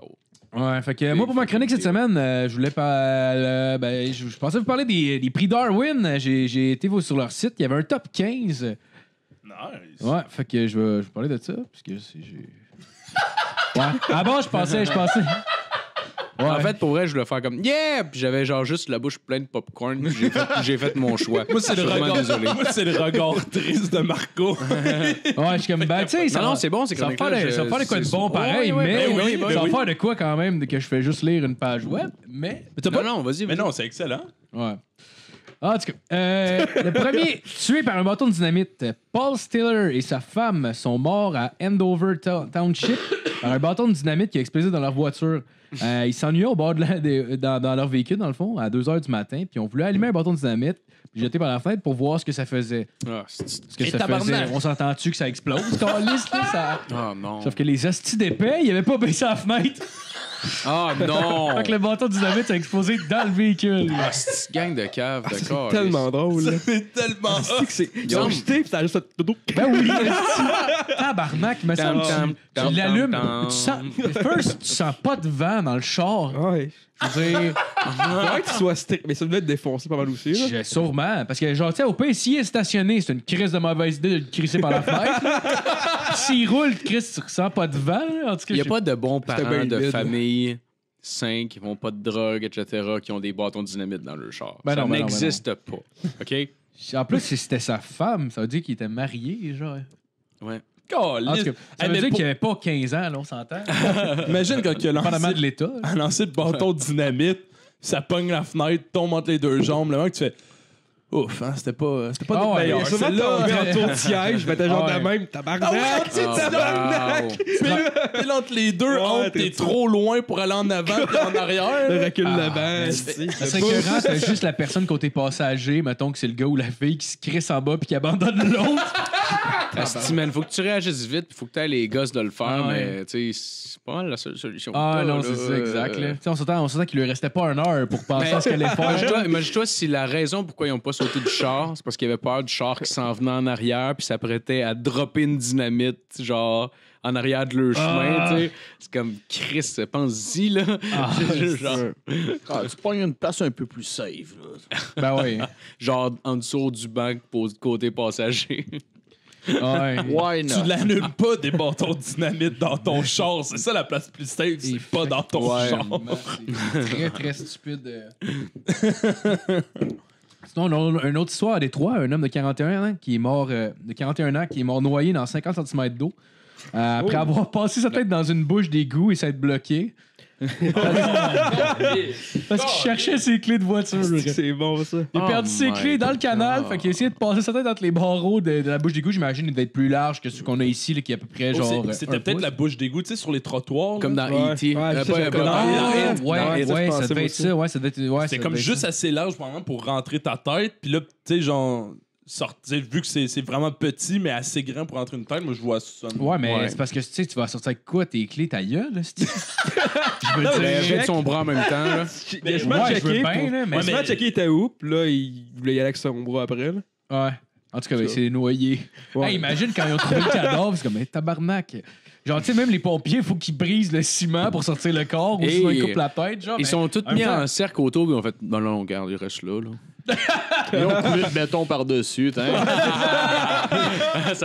Ouais, fait que moi, pour ma chronique cette semaine, je voulais pas. Je pensais vous parler des prix Darwin. J'ai été sur leur site, il y avait un top 15. Nice. Ouais, fait que je vais parler de ça. Parce que j'ai. Ouais. Ah bon, je pensais. Ouais. En fait, pour vrai, je voulais faire comme yeah! Puis j'avais genre juste la bouche pleine de popcorn. Puis j'ai fait mon choix. Moi, c'est Je le suis vraiment regard. désolé. Moi, c'est le regard triste de Marco. Ouais, je suis comme, ben, tu sais, ça Non, va- c'est bon, c'est ça va chronique-là, faire de quoi de c'est- bon pareil, Ouais, mais ben oui, ça va oui. faire de quoi quand même que je fais juste lire une page web, mais. Non, vas-y. Mais non, c'est excellent. Ouais. En tout cas, le premier tué par un bâton de dynamite, Paul Stiller et sa femme sont morts à Andover Township par un bâton de dynamite qui a explosé dans leur voiture. Ils s'ennuyaient au bord dans leur véhicule, dans le fond, à 2 h du matin, puis ils ont voulu allumer un bâton de dynamite, puis jeter par la fenêtre pour voir ce que ça faisait. Ah, Ce que Et ça tabarnak! faisait. On s'entend-tu que ça explose, câlisse, là, ça... non. Sauf que les hosties d'épais, ils avaient pas baissé la fenêtre. Ah non! Fait que le bâton de dynamite a explosé dans le véhicule. Ah, c'est une gang de cave, d'accord. Tellement drôle. là. C'est tellement C'est que c'est. Ils ont jeté, pis ça a juste fait dodo. Ben oui, tabarnak, me semble Tam, que tam, tu l'allumes, tam, tu sens, first, tu sens pas de vent dans le char. Ouais. Je veux dire, Faudrait qu'il soit strict, mais ça devait être défoncé pas mal aussi. Là. sûrement, parce que genre, tu sais, au pays, s'il est stationné, c'est une crise de mauvaise idée de le crisser par la fenêtre. là. S'il roule, Chris, tu ressens pas de vent. Là. En tout cas, Il n'y a pas de bons parents bien de vide. famille sains qui font pas de drogue, etc., qui ont des bâtons de dynamite dans leur char. Ben Ça non, ben non, n'existe pas. OK? En plus, si c'était sa femme, ça veut dire qu'il était marié, genre. Ouais. En tout cas, ça veut dire qu'il avait pas 15 ans, là, on s'entend. Imagine quand il a Dépendamment de lancé, l'État. a lancé le bâton de dynamite, ça pogne la fenêtre, tombe entre les deux jambes. Le mec, tu fais ouf, hein, c'était pas Ah des ouais, meilleurs. Il a sûrement Celle-là, tombé en tour de siège, mais t'es genre Ah de ouais. même, tabarnak! Wow. Puis là, entre les deux, t'es trop loin pour aller en avant puis en Le arrière. recul là-bas. Ça serait écœurant, c'est juste la personne côté passager, mettons que c'est le gars ou la fille qui se crisse en bas puis qui abandonne l'autre. Asti, man, faut que tu réagisses vite, faut que tu aies les gosses de le faire, Ah ouais. mais tu sais, c'est pas mal la seule solution. Ah que t'as, non, là. c'est ça, exact. Là. Tu sais, on s'entend qu'il lui restait pas 1 heure pour penser à ce qu'elle allait faire. Imagine-toi si la raison pourquoi ils n'ont pas sauté du char, c'est parce qu'ils avaient peur du char qui s'en venait en arrière puis s'apprêtait à dropper une dynamite, genre, en arrière de leur chemin, tu sais. C'est comme, Chris, pense-y, là. genre, Tu pognes une place un peu plus safe. Là. Ben oui. genre, en dessous du banc côté passager. Ouais. Why Tu not? l'annules pas des bâtons de dynamite dans ton char. C'est ça la place plus safe, c'est pas dans ton char. C'est très, très stupide. Sinon, on a une autre histoire à Détroit. Un homme de 41 ans qui est mort, qui est mort noyé dans 50 cm d'eau. Après avoir passé sa tête dans une bouche d'égout et s'être bloqué. Parce qu'il cherchait ses clés de voiture. C'est bon, ça. Il a Oh perdu ses my clés dans le canal. God. Fait qu'il a essayé de passer sa tête entre les barreaux de la bouche d'égout. J'imagine qu'il doit être plus large que ce qu'on a ici, là, qui est à peu près genre. C'était un peut-être pouce. la bouche d'égout, tu sais, sur les trottoirs. Comme là. dans Ouais. E.T. Ouais, ça, j'ai pas- connu. Ah, Dans ouais, E.T. ouais, je ça pensais, devait moi être ça. Ouais, ça devait être. Ouais, C'est ça comme devait être juste ça. assez large pendant pour rentrer ta tête. Puis là, tu sais, genre, sortir, vu que c'est vraiment petit, mais assez grand pour rentrer une tête, moi, je vois ça. Ouais, mais Ouais. c'est parce que tu sais, tu vas sortir avec quoi tes clés, ta gueule, là, c'est-tu? Je veux Il avait dire. fait son bras en même temps, là. Il a Ouais, sûrement je veux checké. bien, là, mais. Il a sûrement checké, il était où, puis là, il voulait y aller avec son bras après, là. Ouais. En tout cas, ben, c'est noyé. Ouais. Hey, imagine quand ils ont trouvé le cadavre, c'est comme, hey, tabarnak. Genre, tu sais, même les pompiers, il faut qu'ils brisent le ciment pour sortir le corps ou Et sinon ils coupent la tête. Genre, Ils mais sont tous en mis même temps- en cercle autour, puis ils ont fait non, non, regarde, il reste là. Ils ont coulé de béton par-dessus. Ça a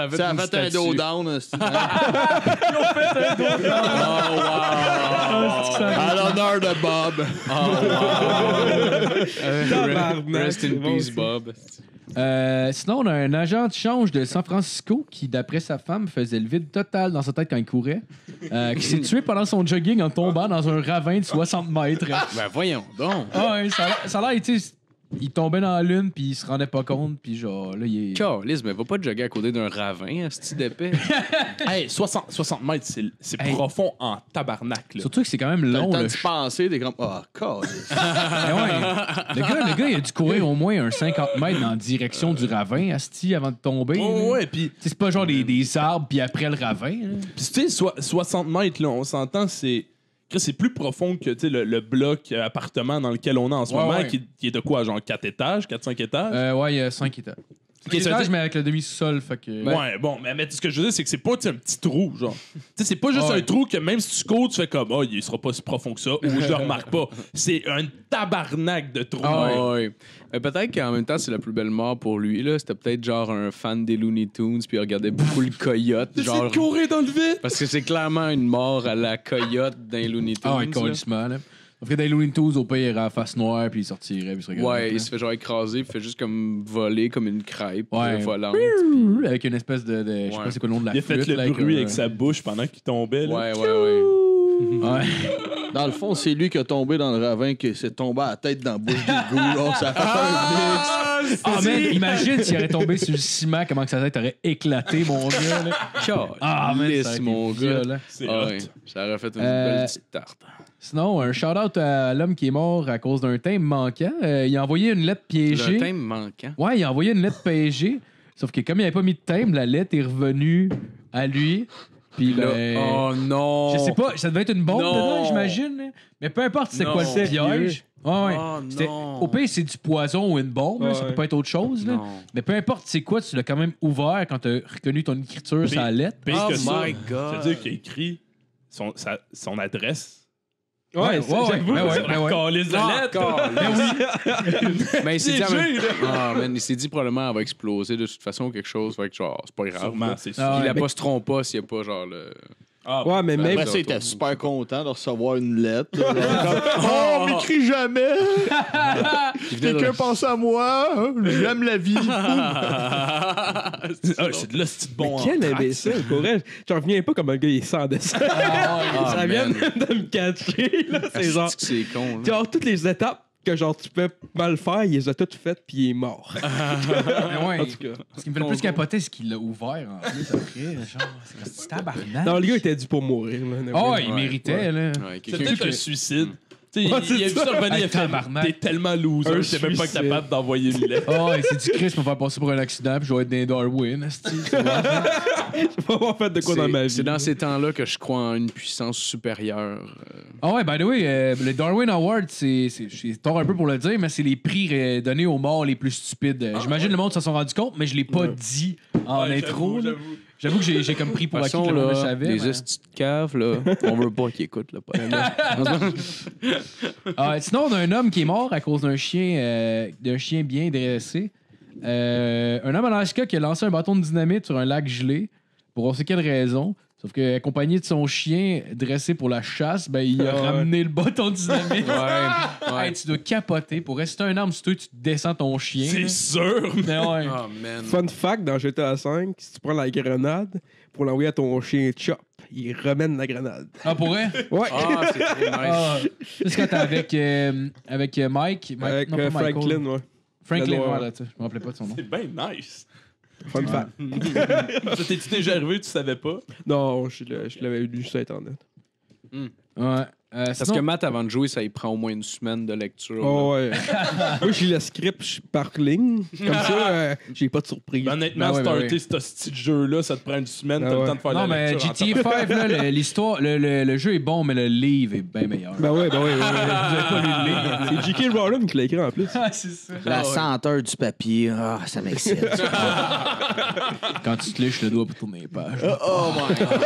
fait, Ça a une fait un statue. dos down. Hein? Oh, wow. À l'honneur de Bob. Tabarnak, Rest c'est in bon, peace, ça. Bob. Sinon, on a un agent de change de San Francisco qui, d'après sa femme, faisait le vide total dans sa tête quand il courait, qui s'est tué pendant son jogging en tombant dans un ravin de 60 mètres. Ben voyons donc. Ah ouais, ça a l'air, tu sais, il tombait dans la lune, puis il se rendait pas compte, puis genre, là, il est... Calisse, mais va pas jogger à côté d'un ravin, ce d'épais. Hey, 60 mètres, c'est Hey. profond en tabarnak. Là. Surtout que c'est quand même T'as le long, temps là. de penser, t'es comme, ah, câlisse. Ah ouais. Le gars, il a dû courir au moins un 50 mètres dans la direction du ravin, asti, avant de tomber. là. Oh, ouais, puis Tu sais, c'est pas genre des arbres, puis après le ravin. là. tu sais, 60 mètres, là, on s'entend, c'est plus profond que tu sais, le bloc appartement dans lequel on est en ce Ouais, moment, ouais. Qui est de quoi, genre 4 étages, 4-5 étages? Ouais, il y a 5 étages. Ok, ça veut étages, dire- mais avec le demi-sol, fait que... Ouais, bon, mais ce que je veux dire, c'est que c'est pas tu sais, un petit trou, genre. Tu sais, c'est pas juste Ouais. un trou que même si tu cours, tu fais comme, oh, il sera pas si profond que ça, ou je le remarque pas. C'est un tabarnak de trou. Ah ouais. Mais peut-être qu'en même temps, c'est la plus belle mort pour lui. Là. C'était peut-être genre un fan des Looney Tunes, puis il regardait beaucoup le coyote. C'est Genre... de courir dans le vide! Parce que c'est clairement une mort à la coyote d'un Looney Tunes. Ah ouais, là. colissement, là. On ferait des Looney Tunes, au pire, il irait à la face noire, puis il sortirait, puis il serait Ouais, correct, il se fait genre écraser, puis fait juste comme voler comme une crêpe Ouais. volante. là. Avec une espèce de je sais Ouais. pas c'est quoi le nom de la Il a fait flûte, le là, bruit un- avec sa bouche pendant qu'il tombait. Là. Ouais, ouais, ouais. Ouais. Dans le fond, c'est lui qui a tombé dans le ravin, qui s'est tombé à la tête dans la bouche d'égout. Là. Ça a fait un mix. Ah, man, imagine s'il aurait tombé sur le ciment, comment que sa tête aurait éclaté, mon gars, là. Ah, man, Lisse, ça aurait été mon gars. violent. C'est Ah hot. ouais, ça aurait fait une Euh, belle petite tarte. Sinon, un shout-out à l'homme qui est mort à cause d'un thème manquant. Il a envoyé une lettre piégée. Le thème manquant. Ouais, il a envoyé une lettre piégée. Sauf que comme il avait pas mis de thème, la lettre est revenue à lui. Puis Là, ben, oh non! je sais pas, ça devait être une bombe Non. dedans, j'imagine. là. Mais peu importe c'est Non. quoi le piège. Ouais, ouais. Oh C'était- non! Au pire, c'est du poison ou une bombe, là, ça Ouais. peut pas être autre chose. Là. Non. Mais peu importe c'est quoi, tu l'as quand même ouvert quand t'as reconnu ton écriture sur la lettre. Pire Oh que ça, my God. c'est-à-dire qu'il a écrit son adresse. Ouais, ouais, ouais. Calice de Ah, lettre. Mais il s'est dit, Piégé, là. ah, man, il s'est dit probablement elle va exploser de toute façon quelque chose, fait que genre c'est pas grave. Sûrement, là. c'est sûr. Ah, Il ouais, la mais- pas se trompe pas s'il y a pas genre le. Ah, Ouais, mais même. Après ça, il était super content de recevoir une lettre. Oh, m'écris jamais! Quelqu'un pense à moi! Hein? J'aime la vie! c'est de là, c'est bon. Quel imbécile, pour vrai. J'en reviens pas comme un gars, il est sans dessin. Ça vient de me catcher, là. C'est genre. C'est con, là. Genre, toutes les étapes que genre tu peux mal faire, il les a toutes faites, puis il est mort. Mais ouais. En tout cas. Ce qui me fait le plus capoter, c'est qu'il l'a ouvert en plus après. Genre, c'est tabarnak. Non, le gars était dû pour mourir. Là, Oh, il méritait, là. Ouais, C'est quelqu'un peut-être qui- un suicide. Tu sais, Ouais, il a vu c'est ça revenir, Hey, il a fait tabarnak. t'es tellement loser, Un j'étais même pas suicide. capable d'envoyer une lettre. Oh, c'est du Christ pour me faire passer pour un accident, puis je vais être dans Darwin. esti. C'est bon. J'ai pas avoir fait de quoi dans ma vie. C'est dans ces temps-là que je crois en une puissance supérieure. Ah ouais, by the way, le Darwin Award, c'est tort un peu pour le dire, mais c'est les prix donnés aux morts les plus stupides. J'imagine le monde s'en sont rendu compte, mais je l'ai pas dit en Ouais, intro. j'avoue, là. J'avoue que j'ai comme pris pour De acquis toute que façon, le monde le là, savait. les mais- estis de caves, là, on veut pas qu'ils écoutent le podcast. Sinon, on a un homme qui est mort à cause d'un chien bien dressé. Un homme en Alaska qui a lancé un bâton de dynamite sur un lac gelé pour on sait quelle raison. Sauf que, accompagné de son chien dressé pour la chasse, ben, il a Ah ouais. ramené le bâton de dynamite. Ouais. Hey, tu dois capoter. Pour rester un arme, si tu descends ton chien. C'est là. sûr. Mais ouais. Oh, man. Fun fact, dans GTA V, si tu prends la grenade pour l'envoyer à ton chien Chop, il remène la grenade. Ah, pour vrai? Ouais. Ah, c'est trop nice. Ah, juste quand t'es avec Mike. Avec non, pas Michael. Franklin, ouais. Franklin, Le noir. voilà, tu sais, je me rappelais pas de son nom. C'est bien nice. Fun fact. Ça t'es-tu déjà arrivé, tu savais pas? Non, je l'avais lu sur Internet. Ouais. Parce que Matt, avant de jouer, ça y prend au moins une semaine de lecture. Oh, ouais. Moi, j'ai le script par ligne. Comme ça, j'ai pas de surprise. Ben, honnêtement, Ben ouais, ben starter ouais. ce petit jeu-là, ça te prend une semaine, Ben t'as ouais. le temps de faire Non, la mais lecture. en GTA 5, là, l'histoire, le jeu est bon, mais le livre est bien meilleur. Ben ouais, ben ouais. Vous avez pas lu le livre. C'est J.K. Rowling qui l'a écrit en plus. Ah, c'est ça. La senteur du papier, ah, ça m'excite. Quand tu te lèches le doigt pour tourner les pages. Oh my God.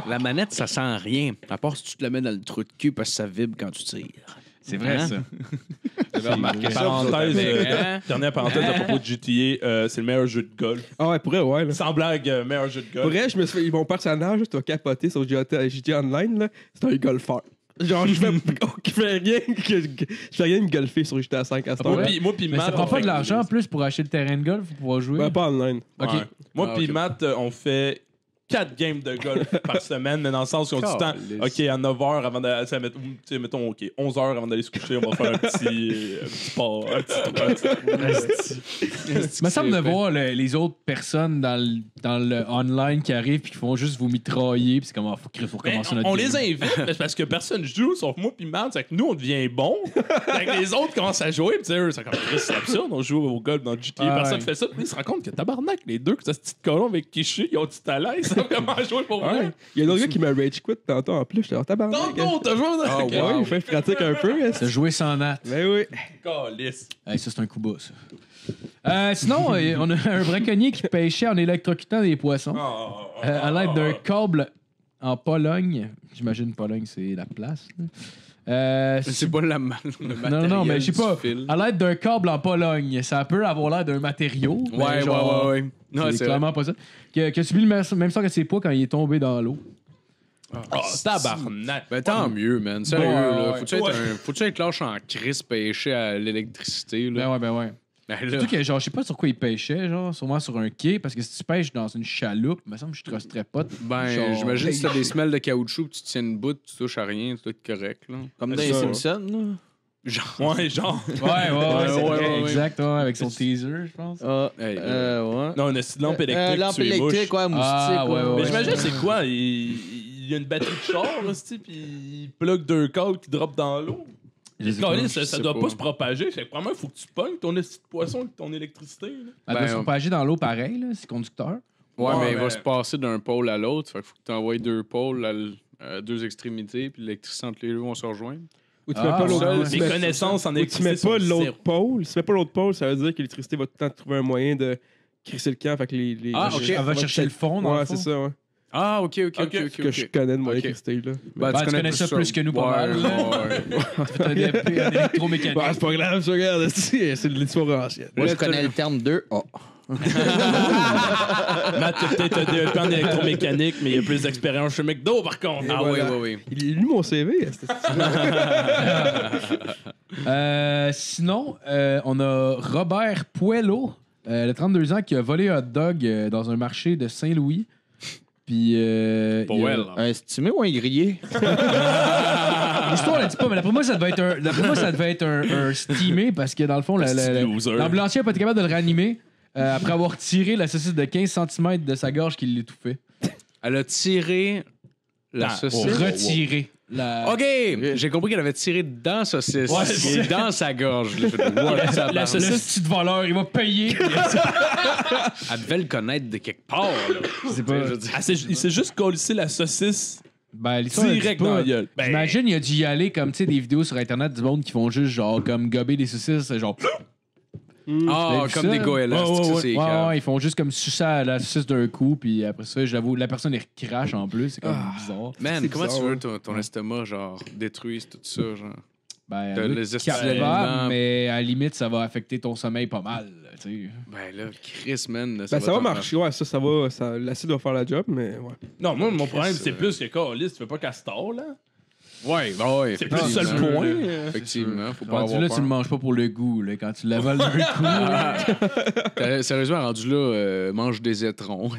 La manette, ça sent rien. À part si tu te la mets dans le trou de cul parce que ça vibre quand tu tires. C'est vrai, Hein? ça. J'avais remarqué ça. Parenthèse, Hein? dernière parenthèse à propos de GTA, c'est le meilleur jeu de golf. Ah ouais, pour vrai, ouais. Là. Sans blague, meilleur jeu de Pour golf. vrai, je me suis fait, mon personnage, tu vas capoter sur GTA Online, là, c'est un golfeur. Genre, je fais rien que golfer sur GTA 5 à ce temps-là. Moi pis Mais ça Matt, prend on pas fait- de l'argent en plus pour acheter le terrain de golf pour pouvoir jouer. Ben, pas online. Ok. Ouais. Moi Ah, pis ok. Matt, on fait 4 games de golf par semaine, mais dans le sens où on dit tout le temps, Calisse. OK, à 9h avant d'aller, mettons, OK, 11h avant d'aller se coucher, on va faire un petit sport, un petit Il me semble de voir les autres personnes dans le online qui arrivent puis qui font juste vous mitrailler puis c'est comme faut Mais recommencer notre on game. les invite, mais c'est parce que personne joue, sauf moi pis Matt, c'est que nous, on devient bon. Fait que les autres commencent à jouer, pis eux, c'est comme Chris, c'est absurde, on joue au golf dans GTA, Ah, personne ouais. fait ça. Mais ils se rendent compte que tabarnak, les deux, que ce petit colon avec qui je suis, ils ont du talent, ils savent comment jouer pour vrai. Ouais. Il y a un autre gars qui m'a rage quit tantôt en plus. J'étais en tabarnak. Non, t'as joué dans Oh, le Ouais, il fait pratique un peu. T'as joué sans nat. Mais oui. Calice. Hey, ça, c'est un coup bas, ça. Sinon, on a un braconnier qui pêchait en électrocutant des poissons à l'aide d'un câble en Pologne. J'imagine Pologne, c'est la place. là. C'est pas le Non, matériel non, mais je sais du pas. fil. À l'aide d'un câble en Pologne, ça peut avoir l'air d'un matériau. mais Ouais, genre, ouais. Non, c'est c'est clairement pas ça. Qui a subi le même sort que ses poids quand il est tombé dans l'eau. Oh, tabarnak. Ben tant mieux, man. Sérieux, Ouais, là. ouais. Faut-tu être lâche en crise pêché à l'électricité, là? Ben ouais. Ben là. Surtout que, genre, je sais pas sur quoi il pêchait, genre, sûrement sur un quai, parce que si tu pêches dans une chaloupe, il me semble que je trusterais pas. Ben, genre, j'imagine que si t'as des semelles de caoutchouc, tu tiens une bout, tu touches à rien, tu dois être correct, là. Comme dans C'est les ça, Simpsons, là. Genre. Ouais, genre. Ouais, c'est ouais, vrai, ouais. exact, ouais, avec son teaser, je pense. Ah, Hey, ouais. Non, on a une lampe électrique, Lampe tu es électrique, mouche. ouais, moustique. Ah, ouais, ouais. Mais j'imagine, c'est quoi? Il y a une batterie de char, là, c'ti, puis il plug 2 câbles qui drop dans l'eau. Je sais pas. Calice, je ça sais doit pas. pas se propager. Fait que probablement, il faut que tu pognes ton esti de poisson avec ton électricité. là. Elle doit Ben, se propager dans l'eau pareil, là, c'est conducteur. Ouais, Ouais, mais il va mais- se passer d'un pôle à l'autre. Fait qu'il faut que tu envoies deux pôles à deux extrémités, puis l'électricité entre les deux vont se rejoindre. Ou tu Ah, mets pas l'autre ouais. pôle. Mes connaissances en Ou tu électricité mets pas sont l'autre zéro. pôle. Si tu mets pas l'autre pôle, ça veut dire que l'électricité va tout le temps trouver un moyen de crisser le camp. Fait que les Ah, ok. Elle va chercher le fond, dans Ouais, le fond. c'est ça, ouais. Ah, ok. Que je connais de mon Ok. électricité, là. Ben, Ben, tu connais ça plus que nous, pas mal, Ouais. Un DP en électromécanique. Bah, c'est pas grave, ça, regarde. C'est de l'histoire ancienne. Moi, je connais le terme 2A. Matt, il a peut-être un DEP en électromécanique, mais il a plus d'expérience chez McDo, par contre. Ah voilà. oui. Il a lu mon CV. Sinon, on a Robert Puello, de 32 ans, qui a volé un hot dog dans un marché de Saint-Louis. Puis. Powell. Un estimé ou un grillé? L'histoire, elle dit pas, mais d'après moi, ça devait être un steamé parce que dans le fond, l'ambulancier n'a pas été capable de le réanimer après avoir tiré la saucisse de 15 cm de sa gorge qui l'étouffait. Elle a tiré la saucisse. Retiré. OK! J'ai compris qu'elle avait tiré dans la saucisse. Ouais, et dans sa gorge. J'ai fait, what, ça La parle. saucisse, petit voleur, il va payer. Elle devait le connaître de quelque part. Là. C'est pas. Il s'est juste collé la saucisse Ben, l'histoire, elle dit direct pas. dans la gueule. Ben, J'imagine, il a dû y aller comme, tu sais, des vidéos sur Internet du monde qui font juste, genre, comme gober des saucisses, genre. Ah, vu comme ça? des goélands. Ouais, ils font juste comme sucer la saucisse d'un coup, puis après ça, j'avoue, la personne, elle crache en plus, c'est comme bizarre. Man, C'est comment bizarre, tu veux ton estomac, genre, détruise tout ça, genre? Ben, T'as oui, les capable, aliments. mais à la limite, ça va affecter ton sommeil pas mal, tu sais. Ben là, Chris, man. Ben, ça va t'en marcher, ouais, ça va. L'acide va faire la job, mais ouais. non, moi, mon problème, c'est plus que Carlis, tu fais pas Castor, là. Ouais, C'est plus le seul effectivement. point. Effectivement, faut pas Rendu avoir là, peur. tu le manges pas pour le goût, là, quand tu l'avales d'un coup. Sérieusement, rendu là, mange des étrons. Ben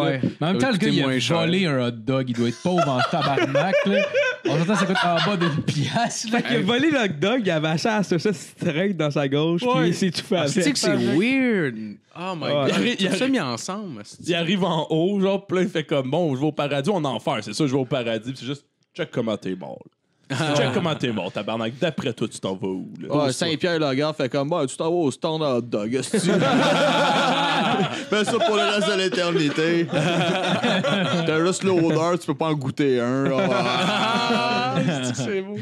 ouais. Mais en même temps, le gars, il moins a cher. volé un hot dog. Il doit être pauvre en tabarnak, là. En même temps, ça coûte en bas d'une pièce, là. Il a volé le hot dog, il avait acheté la saucisse straight dans sa gauche, puis il s'est tout fait Tu sais que c'est weird. Oh my Ouais. god. Il Ils arri- ont mis ensemble. Il arrive en haut, genre, puis là, il fait comme, bon, je vais au paradis, on en enfer. C'est ça, je vais au paradis, puis c'est juste, check comment t'es mort. là. Check comment t'es mort, tabarnak. D'après toi, tu t'en vas où, là? Ouais, Saint-Pierre-Lagarde fait comme, bah, tu t'en vas au stand hot dog. Fais ça pour le reste de l'éternité. T'as juste l'odeur, tu peux pas en goûter un. C'est beau.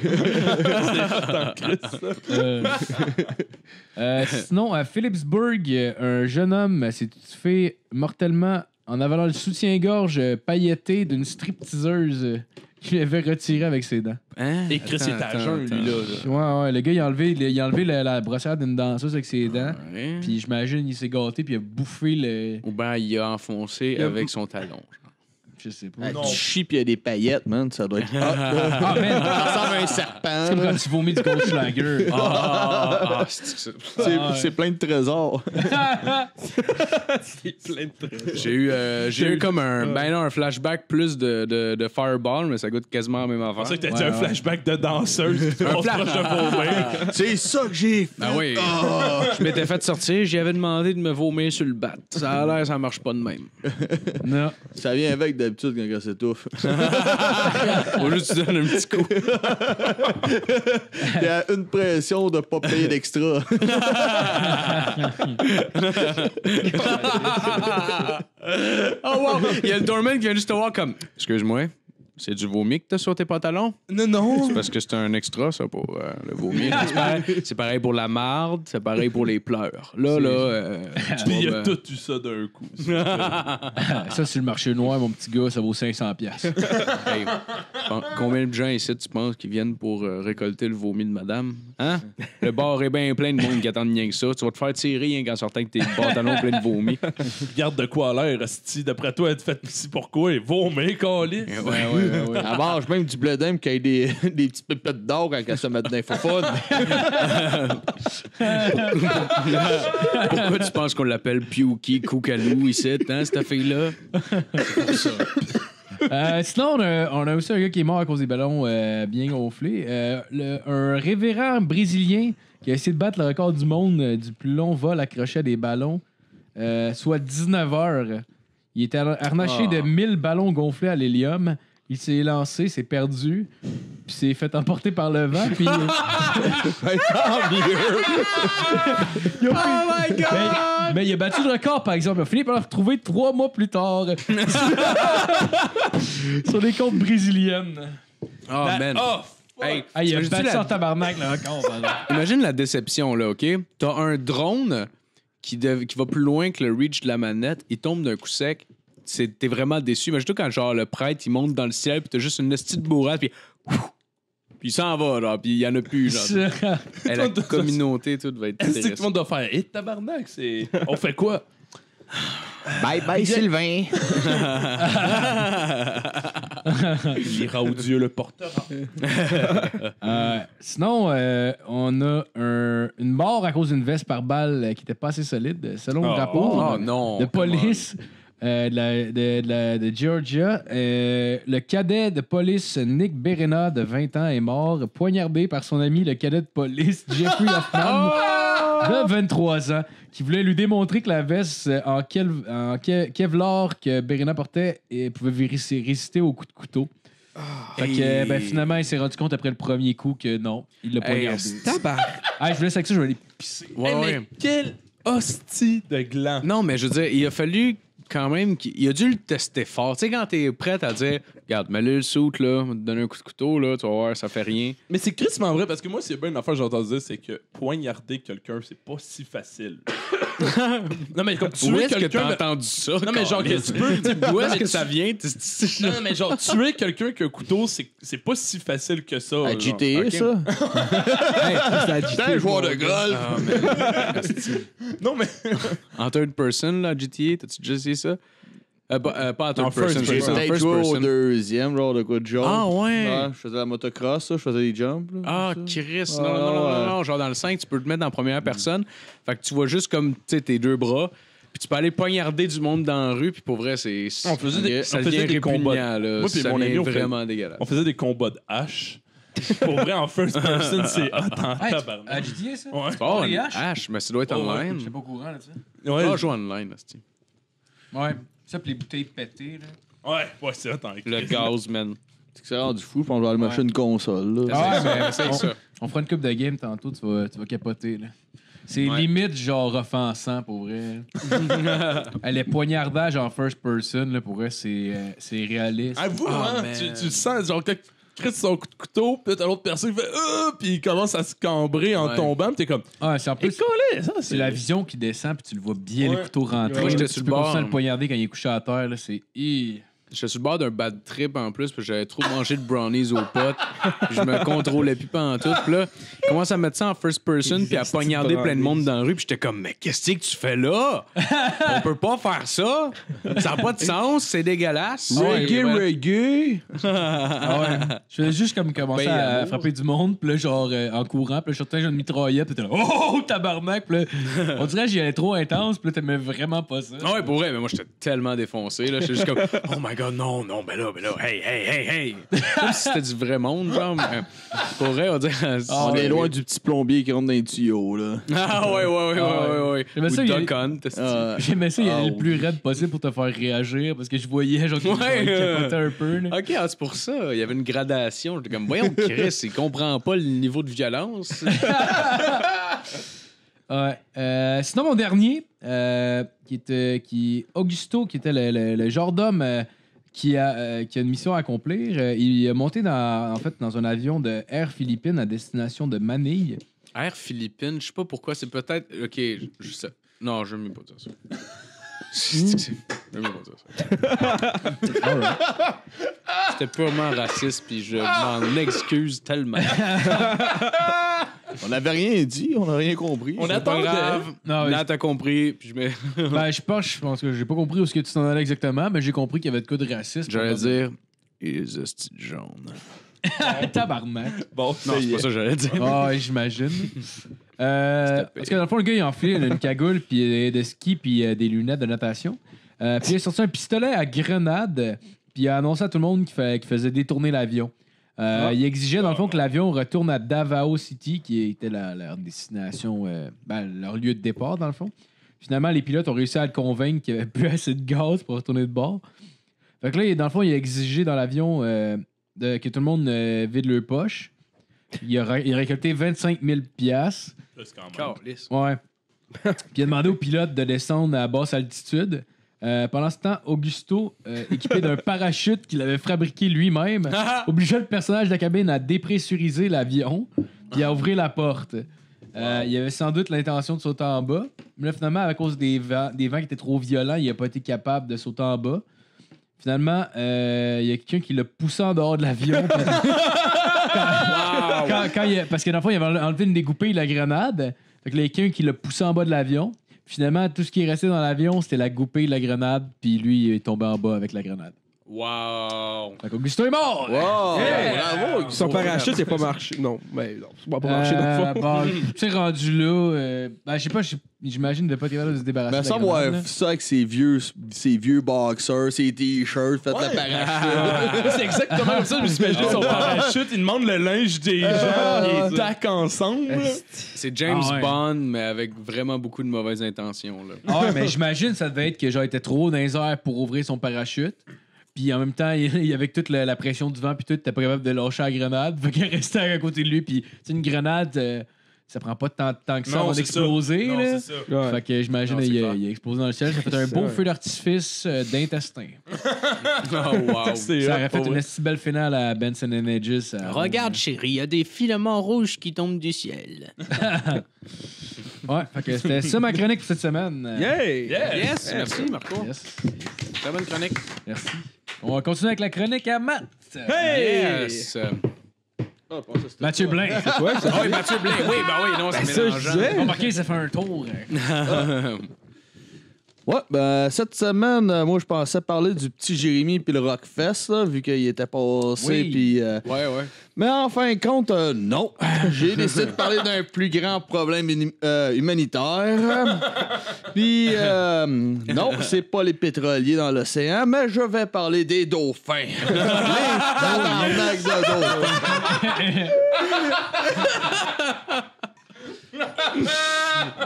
Sinon, à Phillipsburg, un jeune homme s'est fait mortellement en avalant le soutien-gorge pailleté d'une stripteaseuse qu'il avait retiré avec ses dents. Hein? Et Chris, il est à jeun, lui, là. Ouais, le gars, il a enlevé la brossière d'une danseuse avec ses dents. Ouais. Puis j'imagine, il s'est gâté, puis il a bouffé le. Ou ben, il a enfoncé avec son talon. Je sais pas. Tu chies pis il y a des paillettes, man. Ça doit être hot. Ah, man! Ça ressemble à un serpent. C'est comme quand tu vomis du Goldschlager. C'est plein de trésors. J'ai eu comme un flashback plus de Fireball, mais ça goûte quasiment la même C'est affaire. ça que t'as dit un flashback de danseuse. On se proche de vomir. C'est ça que j'ai fait. Ah oui. Je m'étais fait sortir, j'y avais demandé de me vomir sur le bat. Ça a l'air, ça marche pas de même. Non. Ça vient avec d'habitude quand ça s'étouffe. Au lieu tu donnes un petit coup. Il y a une pression de pas payer d'extra. Oh wow! Il y a le doorman qui vient juste te voir comme excuse-moi, c'est du vomi que t'as sur tes pantalons? Non. C'est parce que c'est un extra, ça, pour le vomi. C'est pareil pour la marde, c'est pareil pour les pleurs. Là, Il a tout eu ça d'un coup. Ça, sur le marché noir, mon petit gars, ça vaut 500$. Hey, combien de gens ici, tu penses, qui viennent pour récolter le vomi de madame? Hein? Le bar est bien plein de monde qui attendent rien que ça. Tu vas te faire tirer rien qu'en sortant avec tes pantalons pleins de vomi. Regarde de quoi à l'air, esti. D'après toi, être fait ici pourquoi? Vomir, Carlis. Ouais. Elle mange même du blé d'âme qui a des petites pépettes d'or quand elle se met dans les fofounes. Pourquoi tu penses qu'on l'appelle Piuki Koukalou ici, hein, cette fille-là? Sinon, on a aussi un gars qui est mort à cause des ballons bien gonflés. Un révérend brésilien qui a essayé de battre le record du monde du plus long vol accroché à des ballons, soit 19 heures. Il était harnaché de 1000 ballons gonflés à l'hélium. Il s'est lancé, s'est perdu, puis s'est fait emporter par le vent. Puis Tant mieux. Oh my God! mais il a battu le record, par exemple. Il a fini par le retrouver 3 mois plus tard sur des côtes brésiliennes. Oh, man. Hey, Ah, il a imagine-tu battu la- en tabarnak le record. par exemple. Imagine la déception, là, OK? T'as un drone qui va plus loin que le reach de la manette, il tombe d'un coup sec. T'es vraiment déçu. Imagine-toi quand, genre, le prêtre, il monte dans le ciel, puis t'as juste une petite de bourrade, puis... Puis il s'en va, genre, puis il y en a plus, genre. Et la communauté, tout va être Est-ce que tout le intéressant. monde doit faire hé, tabarnak, c'est. On fait quoi? Bye bye, Sylvain. Il ira au Dieu le porteur. Sinon, on a une mort à cause d'une veste par balle qui était pas assez solide, selon le rapport Oh non. de police de Georgia. Le cadet de police Nick Berena, de 20 ans, est mort, poignardé par son ami, le cadet de police Jeffrey Hoffman, de 23 ans, qui voulait lui démontrer que la veste en Kevlar que Berena portait pouvait résister aux coups de couteau. Fait que finalement, il s'est rendu compte après le premier coup que non, il l'a poignardé. Je vous laisse avec ça, je vais aller pisser. Ouais, ouais. Mais quel hostie de gland. Non, mais je veux dire, il a fallu quand même qu'il a dû le tester fort. Tu sais, quand t'es prête à dire, regarde, mets-le le soute, là, me donner un coup de couteau, là, tu vas voir, ça fait rien. Mais c'est crissement vrai parce que moi, s'il y a bien une affaire que j'ai entendu dire, c'est que poignarder quelqu'un, c'est pas si facile. Non, mais comme Où tuer est-ce que quelqu'un. t'as entendu ça? Non, mais genre que tu peux. D'où est-ce que ça vient? Non, mais genre, tuer quelqu'un qui a un couteau, c'est pas si facile que ça. À genre. GTA, Ok. ça. C'est un joueur de golf. Non, mais. En third person, là, GTA, t'as-tu déjà essayé ça? Pas en third person, first j'ai person. essayé en Peut-être first joué au person. deuxième, genre de quoi de jump. Ah ouais? Je faisais la motocross, ça, je faisais des jumps. Là, Ah, ça. Chris, Ah, non. ouais. Genre dans le 5, tu peux te mettre en première personne. Fait que tu vois juste comme, tu sais, tes deux bras. Puis tu peux aller poignarder du monde dans la rue. Puis pour vrai, c'est. On faisait des, ça on devient faisait des répugnant, combats. là. Moi, puis Ça mon ami, devient on fait- vraiment dégueulasse. On faisait des combats de hache. Pour vrai, en first person, c'est hot en tabarnak. À GTA, ça? Ouais. Oh, les H, mais ça doit être Oh, ouais. online. Je suis pas au courant là-dessus. Ouais, Ah, joue online, là, c'est-tu. Ouais. Ça, puis les bouteilles pétées, là. ouais, c'est hot en Le gaz, man. C'est que c'est rendu fou, puis on va aller m'acheter une console. Là. Ah ouais, mais c'est ça. on fera une coupe de game tantôt, tu vas capoter, là. C'est limite genre offensant, pour vrai. Les poignardages en first person, là, pour vrai, c'est réaliste. Avoue, Ah, hein, man. tu le sens, genre, quand tu crises son coup de couteau, puis t'as l'autre personne qui fait puis il commence à se cambrer en Ouais. tombant, puis t'es comme, Ah, c'est en plus, ça, c'est la vision qui descend, puis tu le vois bien, Ouais. le couteau rentrer. Moi, j'étais là. sur Tu le peux bord. continuer à le poignarder quand il est couché à terre, là, c'est... J'étais sur le bord d'un bad trip en plus, puis j'avais trop mangé de brownies aux potes. Puis je me contrôlais plus pantoute. Puis là, il commence à mettre ça en first person, puis à poignarder plein de monde dans la rue. Puis j'étais comme, mais qu'est-ce que tu fais là? On peut pas faire ça. Ça n'a pas de sens, c'est dégueulasse. Reggae. Ah ouais. Je faisais juste comme commencer Ben, à amour. frapper du monde, puis là, genre, en courant, puis là, je sortais une mitraillette, puis t'es là, oh, tabarnak, puis là, on dirait que j'y allais trop intense, puis là, t'aimais vraiment pas ça. Ah ouais, pour vrai, mais moi, j'étais tellement défoncé. Là. J'étais juste comme, oh my god, non, ben là, hey. Comme si c'était du vrai monde, genre. Mais pour vrai, on dirait. On est loin du petit plombier qui rentre dans les tuyaux, là. Ah ouais. J'aimais ça, Ou il y a- Duck Hunt, est-ce que J'aimais ça, il allait le plus raide possible pour te faire réagir, parce que je voyais, genre, qu'il Ouais. capotait un peu, là. OK, c'est pour ça. Il y avait une gradation. J'étais comme, voyons, Chris, il comprend pas le niveau de violence. Ouais. Sinon, mon dernier, Augusto, qui était le genre d'homme qui a une mission à accomplir, il est monté dans un avion de Air Philippines à destination de Manille. Air Philippines, je sais pas pourquoi, c'est peut-être. OK, je sais. Non, je ne vais pas dire ça. Je vais pas dire ça. C'était purement raciste, puis je m'en excuse tellement. On n'avait rien dit, on n'a rien compris. On C'est attend pas grave. Non, Là, t'as compris, puis je mets. Ben, je pense que j'ai pas compris où est-ce que tu t'en allais exactement, mais j'ai compris qu'il y avait de quoi de raciste. J'allais dire. Les hosties de jaune. Tabarnak. Bon, Non, c'est pas ça que j'allais dire. Ah, ouais, j'imagine. Parce que dans le fond, le gars, il a enfilé une cagoule puis de ski puis des lunettes de natation. Puis il a sorti un pistolet à grenade puis il a annoncé à tout le monde qu'il faisait détourner l'avion. Il exigeait, dans le fond, que l'avion retourne à Davao City, qui était leur destination, leur lieu de départ, dans le fond. Finalement, les pilotes ont réussi à le convaincre qu'il n'y avait plus assez de gaz pour retourner de bord. Fait que là, dans le fond, il a exigé dans l'avion que tout le monde vide leur poche. Il a récolté 25 000 piastres. c'est quand même. Calisse. Ouais. Puis il a demandé aux pilotes de descendre à basse altitude. Pendant ce temps, Augusto, équipé d'un parachute qu'il avait fabriqué lui-même, obligeait le personnage de la cabine à dépressuriser l'avion puis à ouvrir la porte. Il avait sans doute l'intention de sauter en bas. Mais là, finalement, à cause des vents qui étaient trop violents, il n'a pas été capable de sauter en bas. Finalement, il y a quelqu'un qui l'a poussé en dehors de l'avion. parce que dans le fond, il avait enlevé une dégoupille de la grenade. Fait que là, il y a quelqu'un qui l'a poussé en bas de l'avion. Finalement, tout ce qui est resté dans l'avion, c'était la goupille de la grenade. Puis lui, il est tombé en bas avec la grenade. Wow! Fait qu'Augusto est mort! Wow! Bravo! Son parachute, c'est pas marché. Non, mais non, c'est pas marché dans le fond. Bon, tu sais, rendu là, je sais pas, j'imagine de pas être capable de se débarrasser Mais de la ça, grenade, ouais, là. ça avec ses vieux boxers, ses t-shirts, faites le parachute. C'est exactement comme ça, je me suis imaginé son parachute, il demande le linge des gens, ils taquent ensemble. C'est James Ah ouais. Bond, mais avec vraiment beaucoup de mauvaises intentions. Là. Ah ouais, mais j'imagine que ça devait être que genre, il était trop haut dans les airs pour ouvrir son parachute. Puis en même temps, avec toute la pression du vent, puis tout, t'es pas capable de lâcher la grenade. Fait qu'il restait à côté de lui. Puis, tu sais, une grenade, ça prend pas tant de temps que ça avant d'exploser. Non, là. c'est ça. Ouais. Fait que j'imagine Non, c'est clair. il a explosé dans le ciel. Ça a fait un beau feu d'artifice d'intestin. Oh, wow! C'est Ça hot, aurait fait pour une vrai. si belle finale à Benson & Hedges. Regarde, chérie, il y a des filaments rouges qui tombent du ciel. Ouais, fait que c'était ça ma chronique pour cette semaine. Yay! Yes, merci, Marco. Yes. Très bonne chronique. Merci. On va continuer avec la chronique à Matt. Yes! Mathieu Blain. Ouais, ça Ah oui, Mathieu Blais. Oui, ben oui, non, c'est ça, je mélangeant. disais. Remarquez, ça fait un tour. Ouais, ben cette semaine, moi je pensais parler du petit Jérémy puis le Rockfest, là, vu qu'il était passé. Oui. Puis, Ouais, ouais. mais en fin de compte, non. J'ai décidé de parler d'un plus grand problème humanitaire. Puis, non, c'est pas les pétroliers dans l'océan, mais je vais parler des dauphins. Les tabarnak de dauphins.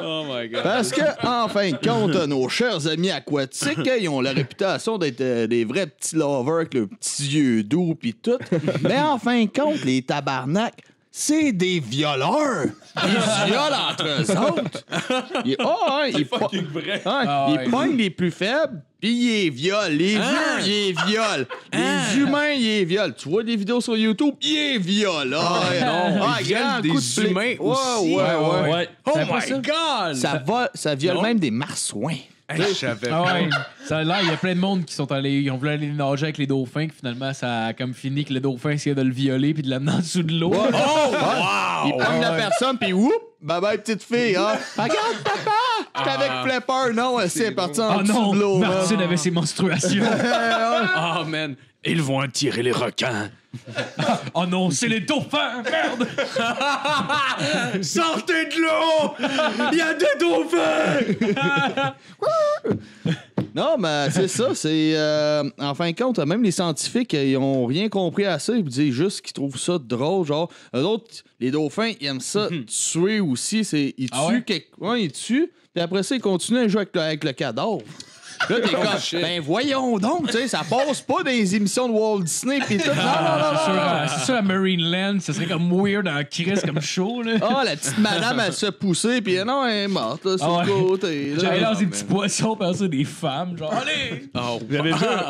Oh my God. Parce que, en fin de compte, nos chers amis aquatiques, ils ont la réputation d'être des vrais petits lovers avec leurs petits yeux doux pis tout. Mais en fin de compte, les tabarnak, c'est des violeurs. Ils violent entre eux autres. Ils Fucking vrai. ouais. ils pognent les plus faibles, puis ils les violent. Les vieux, ils les violent. Les humains, ils les violent. Tu vois des vidéos sur YouTube, ils les violent. Ils violent des humains aussi. Ouais. Ouais. Oh Savais pas my ça? God! Ça viole Non. même des marsouins. Hey, je savais Ah pas. ouais, ça, là, il y a plein de monde qui sont allés, ils ont voulu aller nager avec les dauphins, que finalement, ça a comme fini que le dauphin essayait de le violer puis de l'amener en dessous de l'eau. Oh, wow! Il pogne la personne, puis whoop! Bye bye, petite fille, hein? Regarde, papa! J'étais avec Flipper. Non, c'est parti en Oh dessous non, de l'eau. hein. Martine avait ses menstruations. Oh man, ils vont attirer les requins. Oh non, c'est les dauphins, merde! Sortez de l'eau! Il y a des dauphins! Non, mais c'est ça. C'est en fin de compte, même les scientifiques, ils ont rien compris à ça. Ils disent juste qu'ils trouvent ça drôle. Genre, eux autres, les dauphins, ils aiment ça tuer aussi. Ils tuent Ah ouais? ouais, ils tuent. Puis après ça, ils continuent à jouer avec le cadavre. Là, t'es comme, ben voyons donc, tu sais, ça passe pas dans les émissions de Walt Disney pis tout. C'est sûr, à Marineland, ça serait comme weird en crise, comme show, là. Ah, la petite madame, elle se poussait, puis non, elle est morte, là, sur Ah le ouais. côté. là. J'allais dans des man. petits poissons, par ça, des femmes, genre, allez! Oh,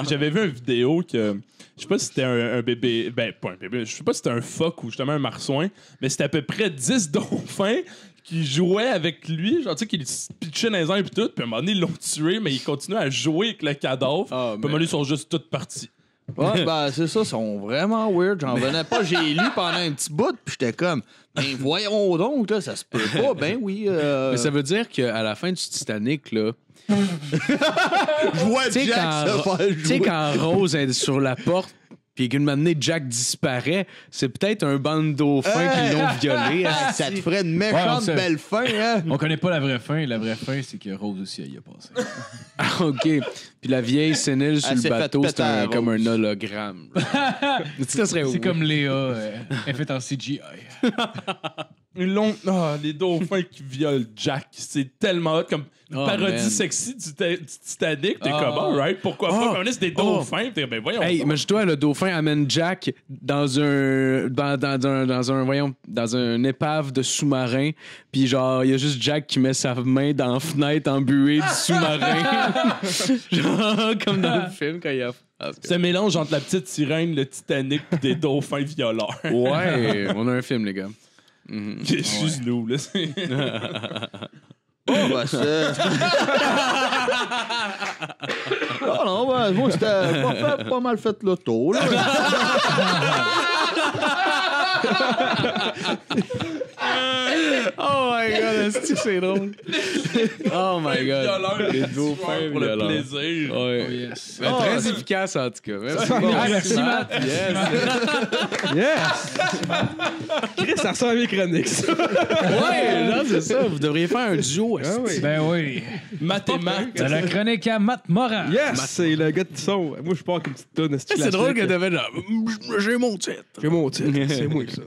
J'avais vu une vidéo que. Je sais pas si c'était un bébé. Ben, pas un bébé. Je sais pas si c'était un phoque ou justement un marsouin, mais c'était à peu près 10 dauphins qui jouaient avec lui. Genre, tu sais, qui le pitchaient dans les airs et tout. Puis à un moment donné, ils l'ont tué, mais ils continuaient à jouer avec le cadavre. Puis à un moment donné, ils sont juste toutes parties. Ouais, ben c'est ça, ils sont vraiment weird. J'en revenais pas. J'ai lu pendant un petit bout, puis j'étais comme, ben voyons donc, là, ça se peut pas. Ben oui. Mais ça veut dire qu'à la fin du Titanic, là, Je vois tu sais, Jack se faire tu sais, jouer. quand Rose est sur la porte, puis qu'une moment donné, Jack disparaît, c'est peut-être un banc de dauphins qui l'ont violé. Ah, ça te ferait une Ouais, méchante on sait. belle fin, hein? On connaît pas la vraie fin. La vraie fin, c'est que Rose aussi, elle y a passé. Ah, OK. Puis la vieille sénile sur Elle le s'est fait bateau, péter c'est à la comme rose. un hologramme. Ça serait C'est comme Léa, elle est faite en CGI. Ils l'ont. Ah, les dauphins qui violent Jack. C'est tellement hot. Comme une Oh, parodie man. sexy du Titanic. T'es Ah. comme, alright, pourquoi pas? Puis on est c'est des dauphins. T'es ben voyons. Hey, imagine-toi, le dauphin amène Jack dans un épave de sous-marin, puis genre il y a juste Jack qui met sa main dans la fenêtre embuée du sous-marin, genre comme dans le film quand il a. C'est un mélange entre la petite sirène, le Titanic et des dauphins violeurs. Ouais, on a un film les gars. C'est juste nous, là. Oh, ben, c'est. Ah non, ben, moi, c'était pas mal fait l'auto, là. Oh my god, c'est drôle. Oh my god. Les dauphins pour le violeurs. plaisir. Ouais. Yes. Ben, très efficace en tout cas. Merci, Ah, merci, Matt. Yes! Chris, ça ressemble à mes chroniques, ça. Ouais, là, c'est ça. Vous devriez faire un duo. Ah oui. Ben oui. Matt et Matt. C'est la chronique à Matt Morin. Yes! C'est le gars de son. Moi, je pars avec une petite tonne. C'est drôle que t'avais genre, j'ai mon titre. J'ai mon titre. C'est moi, ça.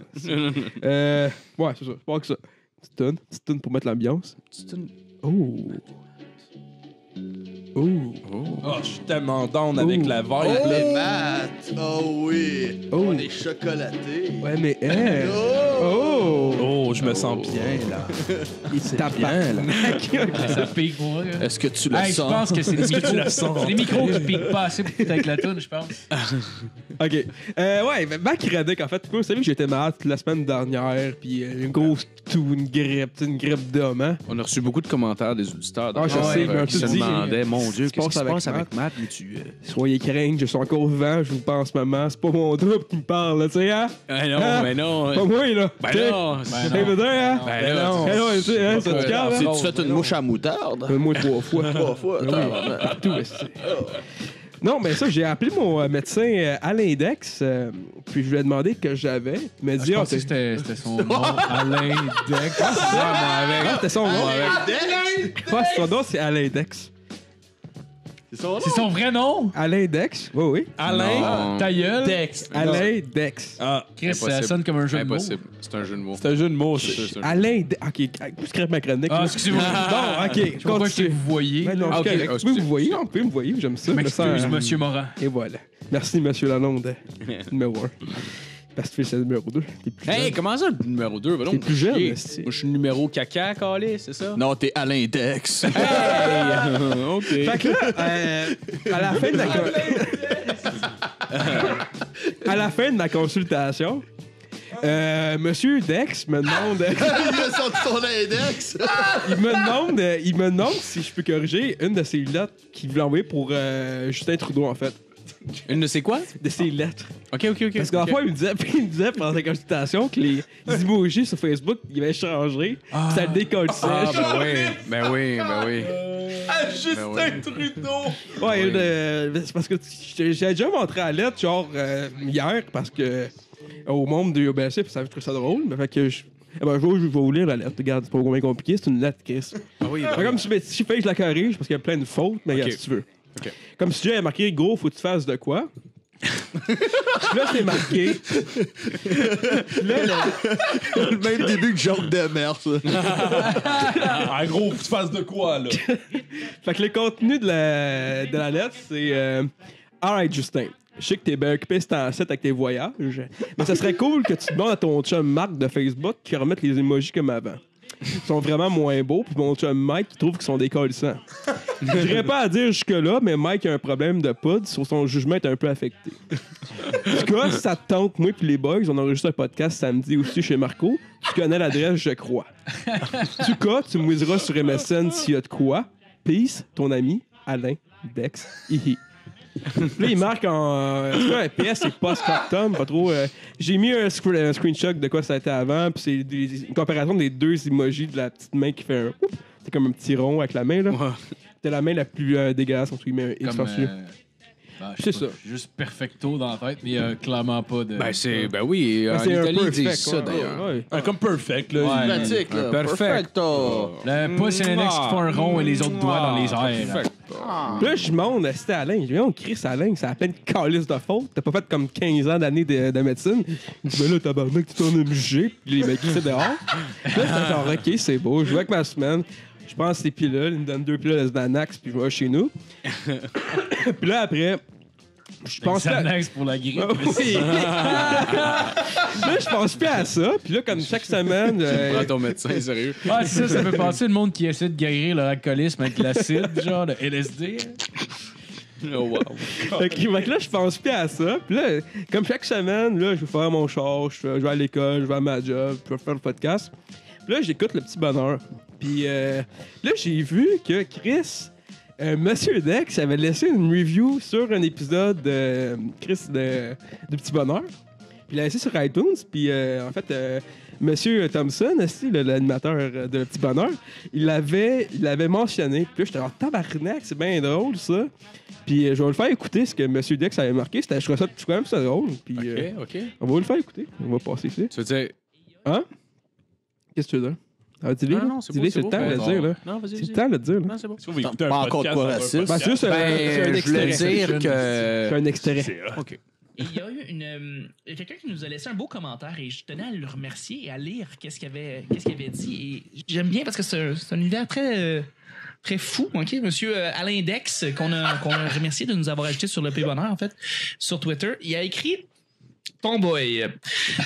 Ouais, c'est ça. Je pars avec ça. Petite tonne pour mettre l'ambiance. Oh! Oh! Oh, je suis tellement down avec la vibe. Oh, là. les maths! Oh oui! Oh. On est chocolaté. Ouais, mais hey! Oh! Oh! Oh, je me sens bien, là. Il se tape bien, là. Ça pique pour moi. Là. Est-ce que tu le Hey, je sens? pense que c'est les micros. la sens? C'est les micros qui piquent pas assez pour tout avec la toune, je pense. OK. Ouais, mais Mac Radek, en fait, vous savez que j'étais malade la semaine dernière, puis une grosse toux, une grippe d'homme, hein? On a reçu beaucoup de commentaires des auditeurs Ah, je sais, mais un qui peu se dit, demandaient, mon Dieu, qu'est-ce qui se passe avec avec Matt? Mais tu... Soyez craints, je suis encore vivant, je vous parle en ce moment. C'est pas mon double qui me parle, là, tu sais, hein? Ah non, Ah, mais non. Pas moi, là. Ben T'sais, non. hey, veux dire, hein? Ben non. Eh non, tu sais, hein, c'est du calme, hein? Si tu fais une mouche à moutarde? Moi, 3 fois. 3 fois, tabarnak. Partout, non, mais ça, j'ai appelé mon médecin à l'index, puis je lui ai demandé que j'avais. Il m'a Je dit, pensais que c'était son nom, Alain Deck. c'était son nom. Ouais, son nom, c'est à l'index. C'est son nom? C'est son vrai nom? À l'index, oui, oui. Alain Non. Ta gueule. Dex. Alain Dex. Ah, Chris, ça Impossible. sonne comme un jeu de mots. Impossible. C'est un jeu de mots. c'est un jeu de mots, ça. C'est un jeu. Alain Dex. OK, je crève ma chronique. Ah, là. excusez-moi. Bon, OK, Je sais pas pourquoi je t'ai continue. vous voyez. Ben non, Ah, c'est ok. correct. Ah, Vous pouvez excusez. me voyez, on peut me voyer, j'aime ça. M'excuse, me sens- monsieur Morin. Et voilà. Merci, monsieur Lalonde. Numéro 1. Parce que c'est le numéro 2. T'es plus Hey, jeune. comment ça, le numéro 2? T'es plus jeune, Moi, esti. je suis le numéro caca, calé, c'est ça? Non, t'es Alain Dex. Hey! OK. Fait que là, à la fin de à la fin de ma consultation, monsieur Dex me demande... Il a sorti son index. il me demande si je peux corriger une de ses lettres qu'il voulait envoyer pour Justin Trudeau, en fait. Une de ces quoi? De ses lettres. OK. Parce qu'en fois, il me disait pendant sa consultation que les emojis sur Facebook, il avait changé. Puis ça le décolle Ah, sèche. ben oui. Justin Trudeau! Ouais, c'est parce que j'ai déjà montré la lettre, genre, hier, parce que au monde de UBC, puis ça je trouve ça drôle. Mais fait que je vais vous lire la lettre. Regarde, c'est pas bien compliqué, c'est une lettre, Chris. Ah oui, Fait comme si je fais, je la corrige, parce qu'il y a plein de fautes, mais regarde, si tu veux. OK. Comme si j'avais marqué, gros, faut que tu fasses de quoi? Puis là, c'est marqué. Puis là, Le même début que Jacques Demers. En gros, faut que tu fasses de quoi, là? Fait que le contenu de la lettre, c'est Alright, Justin. Je sais que t'es bien occupé cet temps-ci avec tes voyages, mais ça serait cool que tu demandes à ton chum Marc de Facebook qu'il remette les emojis comme avant. Ils sont vraiment moins beaux, puis mon chum Mike, il trouve qu'ils sont décollissants. Je n'irais pas à dire jusque-là, mais Mike a un problème de poudre, sur son jugement est un peu affecté. En tout cas, si ça te tente, moi puis les boys, on enregistre un podcast samedi aussi chez Marco. Tu connais l'adresse, je crois. En tout cas, tu me diras sur MSN s'il y a de quoi. Peace, ton ami, Alain Dex. Hihi. Là, il marque en. Un PS, c'est post-factum, pas trop. J'ai mis un screenshot de quoi ça a été avant, puis c'est une comparaison des deux emojis de la petite main qui fait un. Oups, c'est comme un petit rond avec la main, là. Ouais. C'était la main la plus dégueulasse, entre guillemets, X Comme, par-dessus. je C'est sais pas, ça. juste perfecto dans la tête, mais clairement pas de. Ben oui, en C'est un Italie, ils perfect, disent ça, ouais, d'ailleurs. ouais. Ah, comme perfect, là. Ouais. Pratique, là. Perfect. Perfecto. Le pouce et l'index qui font un rond et les autres doigts dans les airs. là. Puis là, je demande, c'était Alain. Je dis, on crie Alain, c'est à peine calice de faute. T'as pas fait comme 15 ans d'années de médecine. Il dit, ben là, tabarnak, tu tournes me juger. Puis les mecs, c'est dehors. Puis là, c'est genre, ok, c'est beau. Je vais avec ma semaine. Je prends ces pilules. Il me donne 2 pilules de Xanax, puis je vais chez nous. Puis là, après, je pense pas. Xanax pour la grippe. Ah oui. Là, je pense plus à ça. Puis là, comme chaque semaine. Prends ton médecin, sérieux. Ah, c'est ça fait penser le monde qui essaie de guérir leur alcoolisme avec de l'acide, genre de LSD. Oh, wow. Fait que là, je pense plus à ça. Puis là, comme chaque semaine, là, je vais faire mon char, je vais à l'école, je vais à ma job, je vais faire le podcast. Puis là, j'écoute Le Petit Bonheur. Puis là, j'ai vu que Chris, Monsieur Dex avait laissé une review sur un épisode de Chris du Petit Bonheur. Puis il l'a laissé sur iTunes. Puis en fait, Monsieur Thompson, aussi, l'animateur de Petit Bonheur, il l'avait mentionné. Puis là, j'étais en tabarnak, c'est bien drôle ça. Puis je vais le faire écouter ce que Monsieur Dex avait marqué. Je trouvais quand même ça drôle. Puis OK. on va le faire écouter. On va passer ici. Tu veux dire... Hein? Qu'est-ce que tu veux dire? Ah, dis-le. Ah non, c'est beau, Dis-le, c'est c'est le beau. temps de le dire. Là. Non, vas-y, C'est le temps de le dire. Là. Non, c'est bon. Si on veut écouter un Pas encore podcast de quoi dans un raciste. Ben, c'est juste c'est un Je voulais extrait. dire C'est que... un extrait. C'est OK. Et il y a eu quelqu'un qui nous a laissé un beau commentaire et je tenais à le remercier et à lire qu'est-ce qu'il avait dit. Et j'aime bien parce que c'est un univers très fou, OK? Monsieur Alain Dex, qu'on a remercié de nous avoir ajouté sur le P-Bonheur, en fait, sur Twitter. Il a écrit... Tomboy.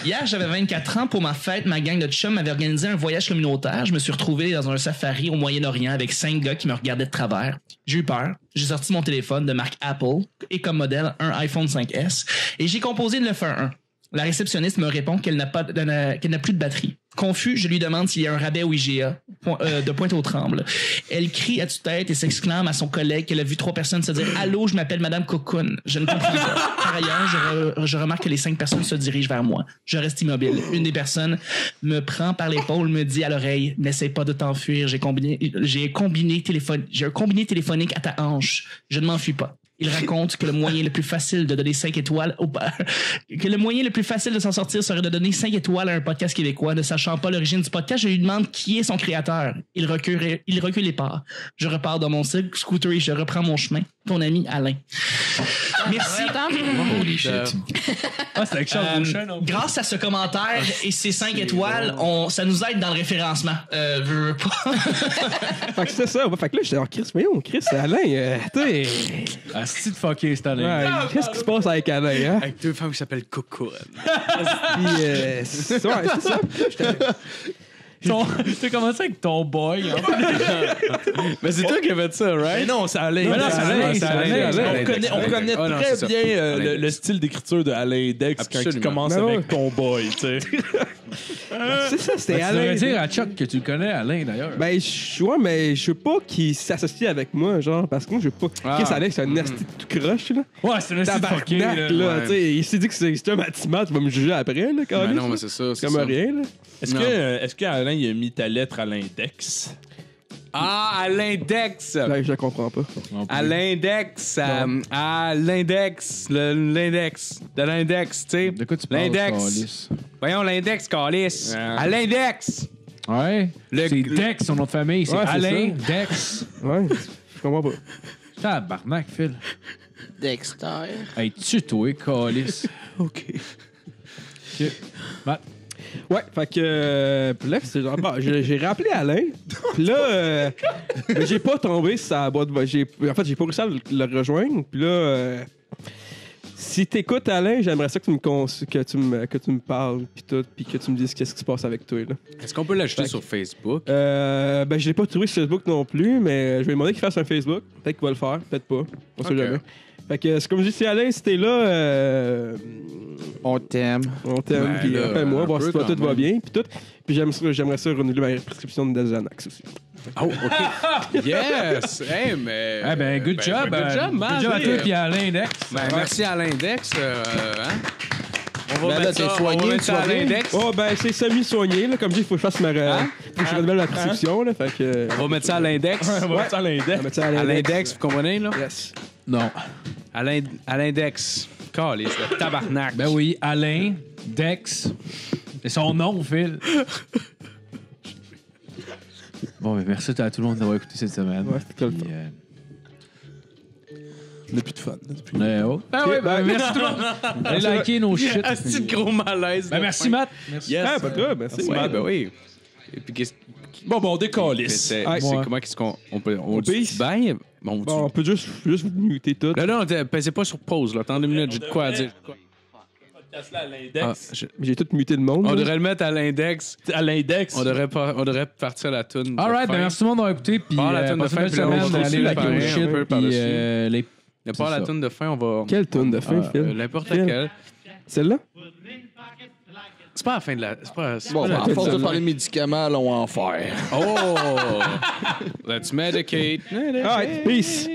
Hier, j'avais 24 ans. Pour ma fête, ma gang de chums m'avait organisé un voyage communautaire. Je me suis retrouvé dans un safari au Moyen-Orient avec 5 gars qui me regardaient de travers. J'ai eu peur. J'ai sorti mon téléphone de marque Apple et comme modèle un iPhone 5S et j'ai composé le 911. La réceptionniste me répond qu'elle n'a plus de batterie. Confus, je lui demande s'il y a un rabais au IGA de Pointe-aux-Trembles. Elle crie à tue-tête et s'exclame à son collègue qu'elle a vu 3 personnes se dire « Allô, je m'appelle Madame Cocoon. » Je ne comprends pas. Par ailleurs, je remarque que les 5 personnes se dirigent vers moi. Je reste immobile. Une des personnes me prend par l'épaule, me dit à l'oreille « N'essaie pas de t'enfuir. J'ai un combiné téléphonique à ta hanche. Je ne m'enfuis pas. » Il raconte que le moyen le plus facile de donner 5 étoiles que le moyen le plus facile de s'en sortir serait de donner 5 étoiles à un podcast québécois. Ne sachant pas l'origine du podcast, je lui demande qui est son créateur. Il recule les pas. Je repars dans mon scooter et je reprends mon chemin. Ton ami Alain. Merci. Holy shit. Ah, c'est avec Charles Beauchamp, non? Grâce à ce commentaire et ces 5 étoiles, ça nous aide dans le référencement. Je veux pas. Fait que c'est ça. Fait que là, j'étais en Chris, voyons, Chris, Alain, t'es. Asti de fucké cette année. Ouais, qu'est-ce qui se passe avec Alain, hein? Avec 2 femmes qui s'appellent Cocoon. Puis, c'est ça. T'as commencé avec ton boy. Hein? Mais c'est toi qui as fait ça, Mais right? non, c'est Alain. Mais non, c'est Alain, c'est Alain. On connaît Ah non, très c'est ça. bien Alain le style d'écriture de Alain Dex quand il Absolument. commence Ben ouais. avec ton boy, tu sais. C'est ça, c'était Tu Alain. devrais dire à Chuck que tu le connais, Alain, d'ailleurs. Ben, mais je veux pas qu'il s'associe avec moi, genre, parce que moi, je veux pas. Ah. Chris, Alain, c'est un asti de tout croche, là. Ouais, c'est un asti de fucké. Tabarnak, là. là. Ouais. Tu sais, il s'est dit que c'est un bâtiment, tu vas me juger après, là, quand Ben même. non, mais c'est ça. C'est comme rien, là. Est-ce que Alain il a mis ta lettre à l'index? Ah, à l'index! Ben, je la comprends pas. À l'index! À l'index! L'index! De l'index, tu sais. De quoi tu parles, L'index! Carlis? Voyons, l'index, Calis! Ah. À l'index! Ouais. Le- C'est Dex, son nom de famille. C'est Ouais, c'est Alain Dex. Ouais, je comprends pas. Tabarnak, Phil. Dexter. Hey, tu-toi, Carlis. OK. OK. Matt. Ouais, fait que. Puis là, c'est genre. Bon, j'ai rappelé Alain. Puis là, ben, j'ai pas tombé sur sa boîte. En fait, j'ai pas réussi à le rejoindre. Puis là, si t'écoutes Alain, j'aimerais ça que tu me parles. Puis tout. Puis que tu me dises qu'est-ce qui se passe avec toi, là. Est-ce qu'on peut l'ajouter sur Facebook? Ben, je l'ai pas trouvé sur Facebook non plus, mais je vais lui demander qu'il fasse un Facebook. Peut-être qu'il va le faire, peut-être pas. On sait Ok. jamais. Fait que, c'est comme je dis, si Alain, si t'es là, On t'aime. on t'aime, Ben puis là, appelle-moi, un voir peu si toi, quand tout va même. bien, puis tout. Puis j'aimerais ça renouveler ma prescription de Xanax aussi. Oh, OK. Yes! Hey, mais... Ah ben, good job. Good job, man. Good job à toi et à Alain Dex. Ben, merci à l'index. Hein? On Ben là, mettre t'es ça, soigné, on va mettre tu ça vas à bien? l'index. Oh, ben, c'est semi-soigné, là. Comme je dis, il faut que je fasse faut que je renouvelle ma prescription, là. Fait que. On va mettre ça à l'index. On va mettre ça à On l'index. va mettre ça À l'index, vous comprenez, là? Yes. Non. À l'index. Calice, le tabarnak. Ben oui, Alain Dex. C'est son nom, Phil. Bon, ben merci à tout le monde d'avoir écouté cette semaine. Ouais, c'était cool. Puis, On n'a plus de fun. oh. Ben oui, ben merci tout le monde. Allez liker nos shit. C'est le gros malaise. Ben merci, Matt. Merci. Ah, pas toi, merci. Ouais, ben oui. Et puis, qu'est-ce Bon, on décalisse. c'est Ouais. comment qu'est-ce qu'on peut. On peut- dit ben? Bon, Bon, on peut juste vous muter tout. là, non, pesez pas sur pause, là. Attendez une minute, j'ai de quoi à dire. Podcast-là à Ah, l'index. J'ai tout muté le monde. on là. devrait le mettre à l'index. À l'index. On devrait partir la toune. Alright, ben merci tout le monde d'avoir écouté. Puis, Part la toune de passez fin, une puis belle là, on va semaine. Allez continuer liker par nos un shit. peu Puis, par-dessus. les... Il n'y a pas la ça. toune de fin, on va. Quelle toune de fin, Phil? N'importe Quelle? quelle. Celle-là? C'est pas la fin de la. C'est pas Bon, la à force de parler médicaments, là, on va en faire. Oh! Let's medicate. Alright, peace.